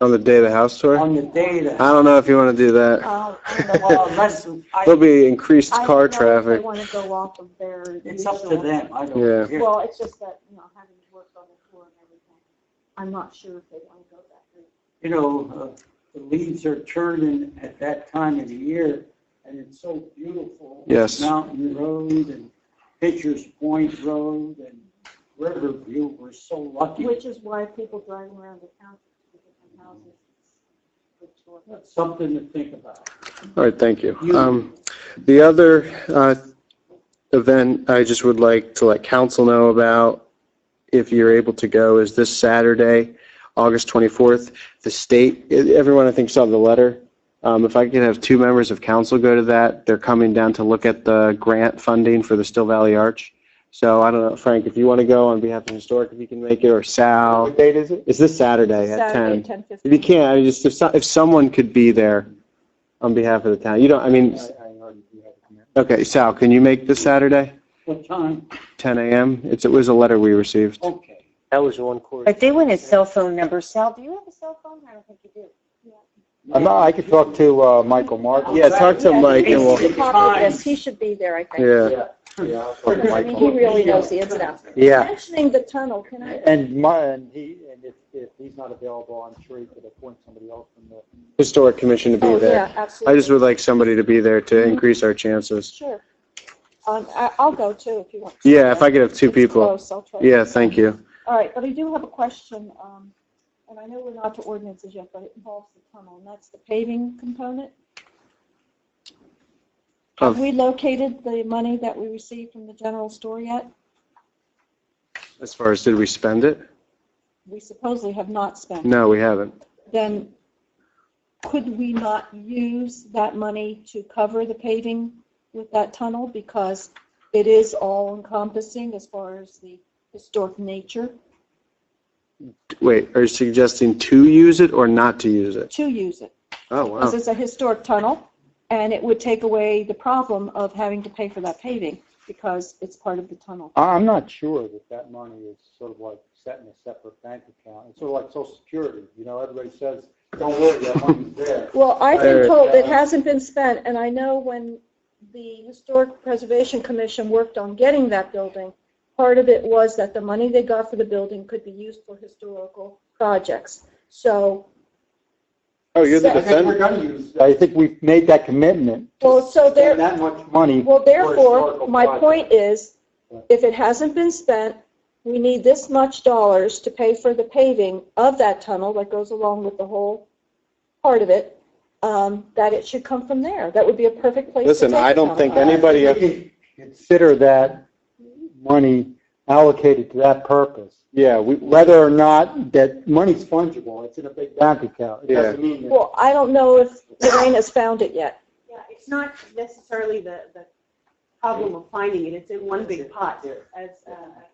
Speaker 2: On the day of the house tour?
Speaker 8: on the day that.
Speaker 2: I don't know if you want to do that.
Speaker 8: Well, that's,
Speaker 2: There'll be increased
Speaker 3: I
Speaker 2: car
Speaker 3: don't know if they
Speaker 2: traffic.
Speaker 3: want to go off of their.
Speaker 8: it's up to
Speaker 3: usual-
Speaker 8: them, I
Speaker 2: Yeah.
Speaker 8: don't care.
Speaker 3: Well, it's just that, having worked on the tour and everything, I'm not sure if they want to go that route.
Speaker 8: You know, the leaves are turning at that time of the year, and it's so beautiful.
Speaker 2: Yes.
Speaker 8: Mountain Road and Pitcher's Point Road and Riverview, we're so lucky.
Speaker 3: Which is why people driving around the town to different houses. Good tour.
Speaker 8: That's something to think about.
Speaker 2: All right, thank you. The other event I just would like to let council know about, if you're able to go, is this Saturday, August 24th. The state, everyone I think saw the letter. If I could have 2 members of council go to that, they're coming down to look at the grant funding for the Still Valley Arch. So I don't know, Frank, if you want to go on behalf of Historic, if you can make it, or Sal.
Speaker 6: What date is it?
Speaker 2: It's this Saturday at
Speaker 3: Saturday,
Speaker 2: 10.
Speaker 3: 10:15.
Speaker 2: If you can't, I mean, just if someone could be there on behalf of the town. You don't, I mean,
Speaker 6: I already do have a commitment.
Speaker 2: okay, Sal, can you make this Saturday,
Speaker 8: What time?
Speaker 2: 10 a.m.? It was a letter we received.
Speaker 8: Okay.
Speaker 4: That was one course.
Speaker 10: But they want his cell phone number. Sal, do you have a cell phone? I don't think you do.
Speaker 6: I could talk to Michael Martin.
Speaker 2: Yeah, talk to Mike and we'll,
Speaker 3: Yes, he should be there, I think.
Speaker 2: yeah.
Speaker 6: Yeah, I'll talk to
Speaker 3: I mean, he
Speaker 6: Michael.
Speaker 3: really knows the ins and outs.
Speaker 6: Yeah.
Speaker 3: Mentioning the tunnel, can I?
Speaker 6: And if he's not available, I'm sure he could appoint somebody else from the.
Speaker 2: Historic Commission to be
Speaker 3: Oh,
Speaker 2: there.
Speaker 3: yeah, absolutely.
Speaker 2: I just would like somebody to be there to increase our chances.
Speaker 3: Sure. I'll go too if you want. to.
Speaker 2: Yeah, if I could have 2
Speaker 3: It's
Speaker 2: people.
Speaker 3: close, I'll try.
Speaker 2: Yeah, thank you.
Speaker 3: All right, but I do have a question, and I know we're not to ordinances yet, but it involves the tunnel, and that's the paving component. Have
Speaker 2: Of-
Speaker 3: we located the money that we received from the general store yet?
Speaker 2: As far as, did we spend it?
Speaker 3: We supposedly have not spent.
Speaker 2: No, we haven't.
Speaker 3: Then could we not use that money to cover the paving with that tunnel? Because it is all encompassing as far as the historic nature
Speaker 2: Wait, are you suggesting to use it or not to use it?
Speaker 3: to use it.
Speaker 2: Oh, wow.
Speaker 3: Because it's a historic tunnel, and it would take away the problem of having to pay for that paving because it's part of the tunnel.
Speaker 6: I'm not sure that money is sort of like set in a separate bank account. It's sort of like Social Security, everybody says, don't worry, that money's there.
Speaker 3: Well, I've been
Speaker 2: There-
Speaker 3: told it hasn't been spent, and I know when the Historic Preservation Commission worked on getting that building, part of it was that the money they got for the building could be used for historical projects. So,
Speaker 2: Oh, you're the
Speaker 6: I think we're
Speaker 2: defendant?
Speaker 6: going to use, I think we've made that commitment. to
Speaker 3: well, so
Speaker 6: spend
Speaker 3: there,
Speaker 6: that much money.
Speaker 3: well, therefore,
Speaker 6: historical
Speaker 3: my
Speaker 6: projects.
Speaker 3: point is, if it hasn't been spent, we need this much dollars to pay for the paving of that tunnel that goes along with the whole part of it, that it should come from there. That would be a perfect place to
Speaker 2: Listen,
Speaker 3: take
Speaker 2: I
Speaker 3: it
Speaker 2: don't
Speaker 3: from.
Speaker 2: think anybody,
Speaker 6: I think we can consider that money allocated to that purpose.
Speaker 2: yeah,
Speaker 6: Whether or not that money's fungible, it's in a big bank account. It doesn't mean that.
Speaker 3: Well, I don't know if Lorraine has found it yet.
Speaker 11: Yeah, it's not necessarily the problem of finding it, it's in one big pot. As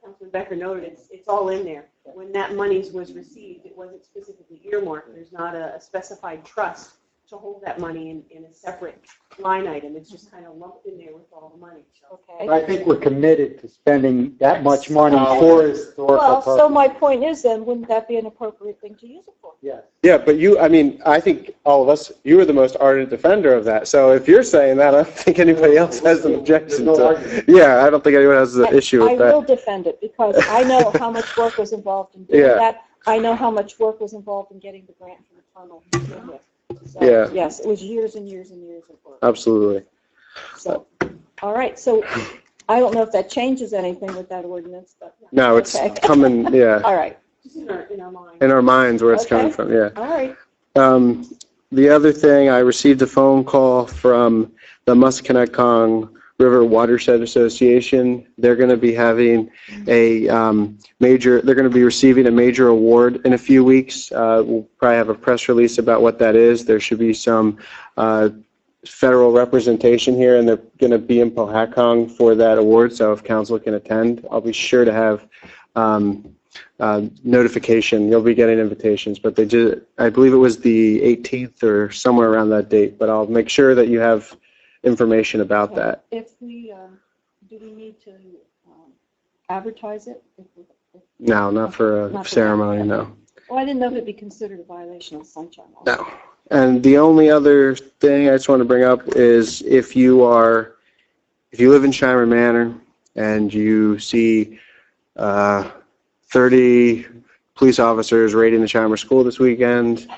Speaker 11: Councilman Becker noted, it's all in there. When that money was received, it wasn't specifically earmarked, there's not a specified trust to hold that money in a separate line item, it's just kind of lumped in there with all the money, so.
Speaker 3: Okay.
Speaker 6: I think we're committed to spending that much money for historical
Speaker 3: Well, so
Speaker 6: purposes.
Speaker 3: my point is then, wouldn't that be an appropriate thing to use it for?
Speaker 6: Yes.
Speaker 2: yeah, but I think all of us, you are the most ardent defender of that. So if you're saying that, I don't think anybody else has an objection
Speaker 6: There's no
Speaker 2: to
Speaker 6: argument.
Speaker 2: Yeah, I don't think anyone has an issue with
Speaker 3: I will
Speaker 2: that.
Speaker 3: defend it because I know how much work was involved in doing
Speaker 2: Yeah.
Speaker 3: that. I know how much work was involved in getting the grant for the tunnel. to begin with. So,
Speaker 2: Yeah.
Speaker 3: Yes, it was years and years and years of work.
Speaker 2: Absolutely.
Speaker 3: So, all right, so I don't know if that changes anything with that ordinance, but,
Speaker 2: No, it's
Speaker 3: Okay.
Speaker 2: coming, yeah,
Speaker 3: all right,
Speaker 11: Just in our mind.
Speaker 2: in our minds where it's coming
Speaker 3: Okay.
Speaker 2: from, yeah.
Speaker 3: all right.
Speaker 2: The other thing, I received a phone call from the Musconetcong River Watershed Association. They're going to be having they're going to be receiving a major award in a few weeks. We'll probably have a press release about what that is. There should be some federal representation here, and they're going to be in Powhatan for that award, so if council can attend, I'll be sure to have notification. You'll be getting invitations, but I believe it was the 18th or somewhere around that date, but I'll make sure that you have information about that.
Speaker 3: If we, do we need to advertise it?
Speaker 2: No, not for
Speaker 3: Not
Speaker 2: a
Speaker 3: for
Speaker 2: ceremony,
Speaker 3: that.
Speaker 2: no.
Speaker 3: Well, I didn't know if it'd be considered a violation of sunshine law.
Speaker 2: No. And the only other thing I just want to bring up is if you live in Shimer Manor and you see 30 police officers raiding the Shimer School this weekend,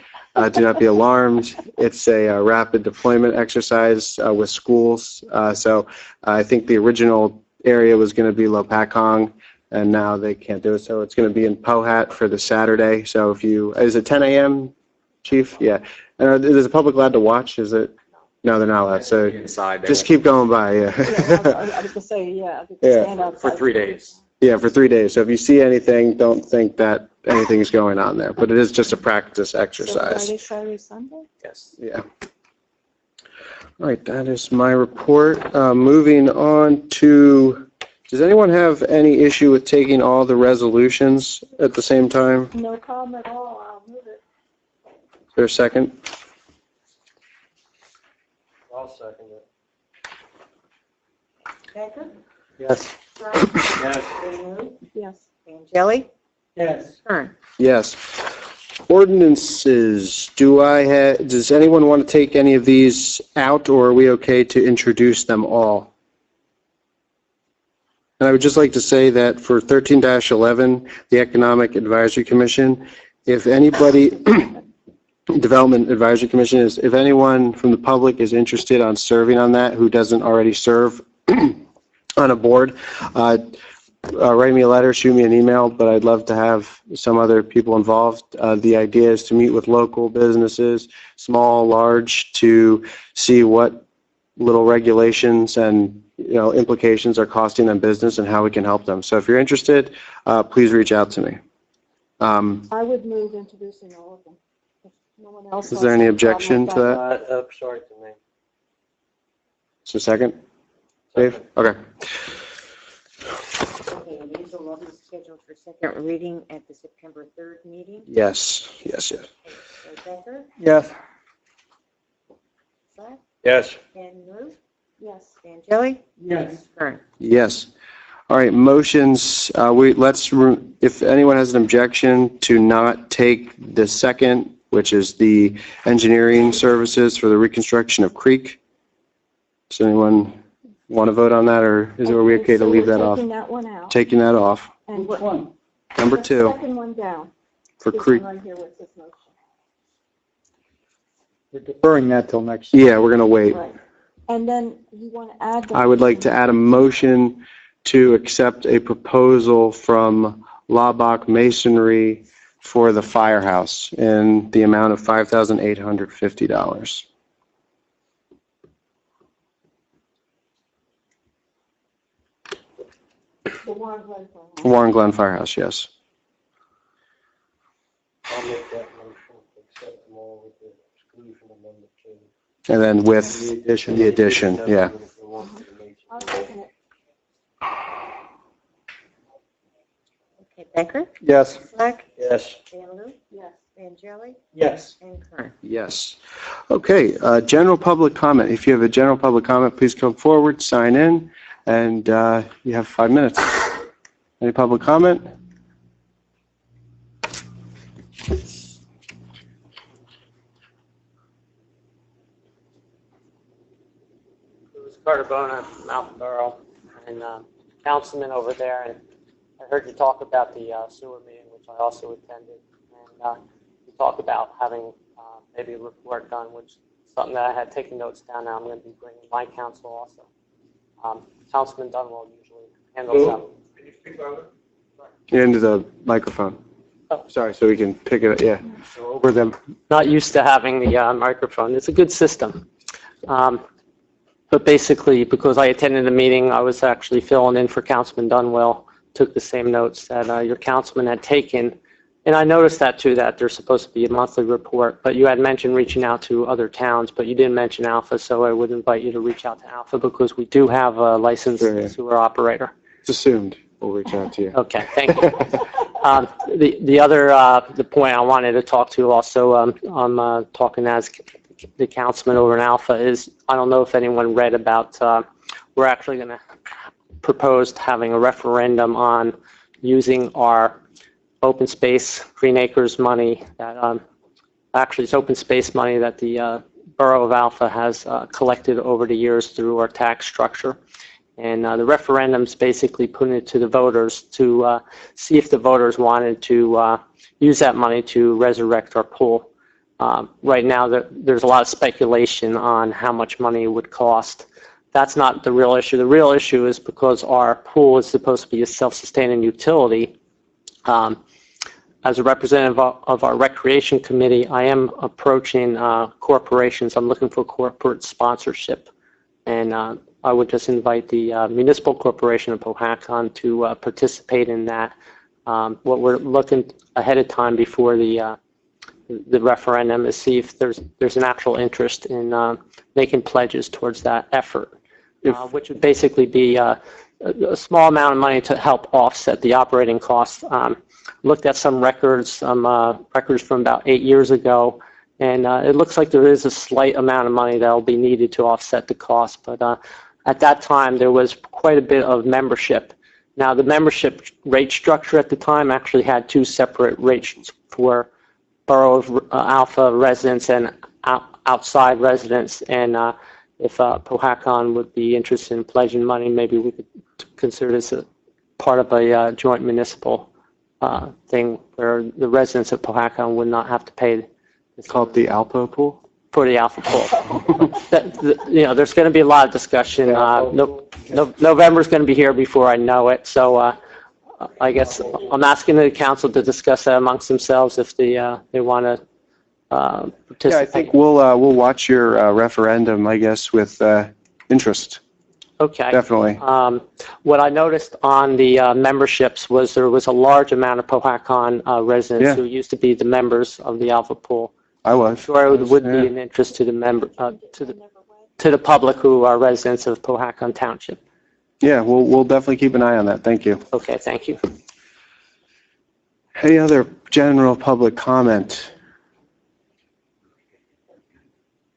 Speaker 2: do not be alarmed. It's a rapid deployment exercise with schools. So I think the original area was going to be Lopakong, and now they can't do it. So it's going to be in Pohat for the Saturday. So is it 10 a.m., Chief? Yeah. Is the public allowed to watch? Is it? No, they're not allowed. So
Speaker 12: Inside.
Speaker 2: just keep going by. Yeah.
Speaker 3: I was going to say, yeah. Stand outside.
Speaker 12: For 3 days.
Speaker 2: Yeah, for 3 days. So if you see anything, don't think that anything is going on there. But it is just a practice
Speaker 3: So
Speaker 2: exercise.
Speaker 3: Friday, Saturday, Sunday?
Speaker 12: Yes.
Speaker 2: Yeah. All right, that is my report. Moving on to, does anyone have any issue with taking all the resolutions at the same time?
Speaker 3: No problem at all. I'll move it.
Speaker 2: Is there a second?
Speaker 4: I'll second it.
Speaker 10: Becker?
Speaker 6: Yes.
Speaker 10: Strike?
Speaker 4: Yes.
Speaker 10: Bailey?
Speaker 3: Yes.
Speaker 10: Angeli?
Speaker 8: Yes.
Speaker 10: Kern?
Speaker 2: Yes. Ordinances, does anyone want to take any of these out, or are we okay to introduce them all? And I would just like to say that for 13-11, the Economic Advisory Commission, if anybody, Development Advisory Commission is, if anyone from the public is interested on serving on that who doesn't already serve on a board, write me a letter, shoot me an email, but I'd love to have some other people involved. The idea is to meet with local businesses, small, large, to see what little regulations and implications are costing them business and how we can help them. So if you're interested, please reach out to me.
Speaker 3: I would move introducing all of them. If no one else
Speaker 2: Is there any objection to that?
Speaker 4: Sorry to me.
Speaker 2: So second? Dave? Okay.
Speaker 10: Okay, and these will all be scheduled for second reading at the September 3rd meeting.
Speaker 2: Yes.
Speaker 10: So Becker?
Speaker 6: Yes.
Speaker 10: Slack?
Speaker 4: Yes.
Speaker 10: And Lou?
Speaker 3: Yes.
Speaker 10: Angeli?
Speaker 8: Yes.
Speaker 10: Kern?
Speaker 2: Yes. All right, motions, if anyone has an objection to not take the second, which is the engineering services for the reconstruction of Creek, does anyone want to vote on that, or are we okay to
Speaker 3: so
Speaker 2: leave
Speaker 3: we're
Speaker 2: that off?
Speaker 3: Taking that one out.
Speaker 2: Taking that off.
Speaker 3: And
Speaker 8: Which one?
Speaker 2: Number
Speaker 3: the
Speaker 2: 2,
Speaker 3: second one down.
Speaker 2: for
Speaker 3: This
Speaker 2: Creek.
Speaker 3: one right here with this motion.
Speaker 6: We're deferring that till next.
Speaker 2: Yeah, we're going to wait.
Speaker 3: Right. And then you want to add.
Speaker 2: I would like to add a motion to accept a proposal from Laubach Masonry for the firehouse in the amount of $5,850.
Speaker 3: The Warren Glen Firehouse.
Speaker 2: Warren Glen Firehouse, yes.
Speaker 4: I'll make that motion to accept them all with the exclusion of number 2.
Speaker 2: And then with the addition, yeah.
Speaker 3: I'll second it.
Speaker 10: Okay, Becker?
Speaker 6: Yes.
Speaker 10: Slack?
Speaker 4: Yes.
Speaker 10: And Lou?
Speaker 3: Yes.
Speaker 10: Angeli?
Speaker 8: Yes.
Speaker 10: And Kern?
Speaker 2: Yes. Okay, general public comment. If you have a general public comment, please come forward, sign in, and you have 5 minutes. Any public comment?
Speaker 13: Louis Cardabona, Mountain Borough, and councilman over there. And I heard you talk about the sewer meeting, which I also attended. And you talk about having maybe a report done, which is something that I had taken notes down. Now I'm going to be bringing my council also. Councilman Dunwell usually handles that.
Speaker 5: Can you speak louder?
Speaker 2: Into the microphone.
Speaker 13: Oh.
Speaker 2: Sorry, so we can pick it up, yeah. So over them.
Speaker 13: Not used to having the microphone. It's a good system. But basically, because I attended the meeting, I was actually filling in for Councilman Dunwell, took the same notes that your councilman had taken. And I noticed that too, that there's supposed to be a monthly report, but you had mentioned reaching out to other towns, but you didn't mention Alpha, so I would invite you to reach out to Alpha because we do have a licensed sewer operator.
Speaker 2: It's assumed we'll reach out to you.
Speaker 13: Okay, thank you. The other the point I wanted to talk to also, I'm talking as the councilman over in Alpha, is I don't know if anyone read about, we're actually going to propose having a referendum on using our open space, Green Acres money that, actually it's open space money that the Borough of Alpha has collected over the years through our tax structure. And the referendum's basically putting it to the voters to see if the voters wanted to use that money to resurrect our pool. Right now, there's a lot of speculation on how much money it would cost. That's not the real issue. The real issue is because our pool is supposed to be a self-sustaining utility. As a representative of our recreation committee, I am approaching corporations. I'm looking for corporate sponsorship. And I would just invite the Municipal Corporation of Powhatan to participate in that. What we're looking ahead of time before the referendum is see if there's an actual interest in making pledges towards that effort, which would basically be a small amount of money to help offset the operating costs. Looked at some records from about 8 years ago, and it looks like there is a slight amount of money that will be needed to offset the cost. But at that time, there was quite a bit of membership. Now, the membership rate structure at the time actually had two separate rates for Borough of Alpha residents and outside residents. And if Powhatan would be interested in pledging money, maybe we could consider this a part of a joint municipal thing where the residents of Powhatan would not have to pay.
Speaker 2: It's called the Alpo pool?
Speaker 13: For the Alpha pool. There's going to be a lot of discussion. November's going to be here before I know it. So I guess I'm asking the council to discuss that amongst themselves if they want to participate.
Speaker 2: Yeah, I think we'll watch your referendum, I guess, with interest.
Speaker 13: Okay.
Speaker 2: Definitely.
Speaker 13: What I noticed on the memberships was there was a large amount of Powhatan residents who used to be the members of the Alpha pool.
Speaker 2: I was.
Speaker 13: I'm sure it would be an interest to the member to the public who are residents of Powhatan Township.
Speaker 2: Yeah, we'll definitely keep an eye on that. Thank you.
Speaker 13: Okay, thank you.
Speaker 2: Any other general public comment?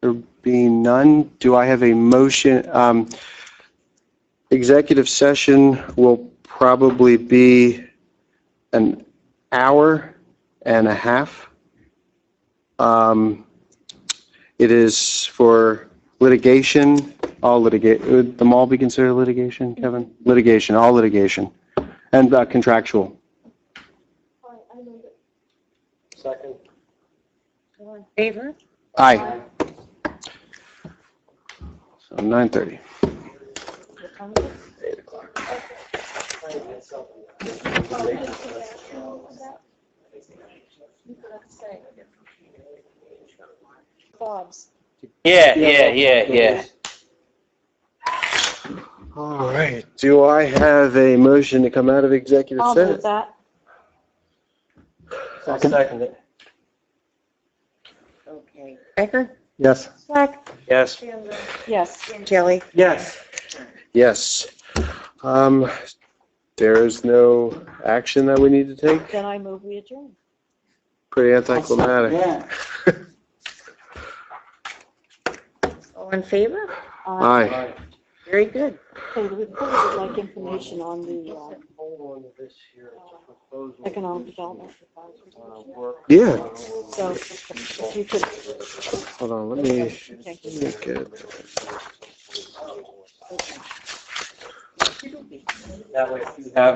Speaker 2: There being none, do I have a motion? Executive session will probably be an hour and a half. It is for litigation, would them all be considered litigation, Kevin? Litigation, all litigation, and contractual.
Speaker 4: Second.
Speaker 10: All in favor?
Speaker 2: Aye. So 9:30.
Speaker 3: Bob's.
Speaker 4: Yeah.
Speaker 2: All right. Do I have a motion to come out of executive
Speaker 3: I'll
Speaker 2: session?
Speaker 3: move that.
Speaker 4: Second it.
Speaker 10: Okay. Becker?
Speaker 6: Yes.
Speaker 10: Slack?
Speaker 4: Yes.
Speaker 3: Yes.
Speaker 10: Jelly?
Speaker 4: Yes.
Speaker 2: Yes. There is no action that we need to take?
Speaker 3: Then I move we adjourn.
Speaker 2: Pretty anticlimactic.
Speaker 8: Yeah.
Speaker 10: All in favor?
Speaker 2: Aye.
Speaker 10: Very good.
Speaker 3: So the reporter would like information on the
Speaker 4: Hold on to this here. It's a proposal.
Speaker 3: Economic Development Advisory Commission.
Speaker 4: Work.
Speaker 2: Yeah.
Speaker 3: So if you could.
Speaker 2: Hold on, let me
Speaker 3: Okay.
Speaker 2: make it.
Speaker 4: That way if you have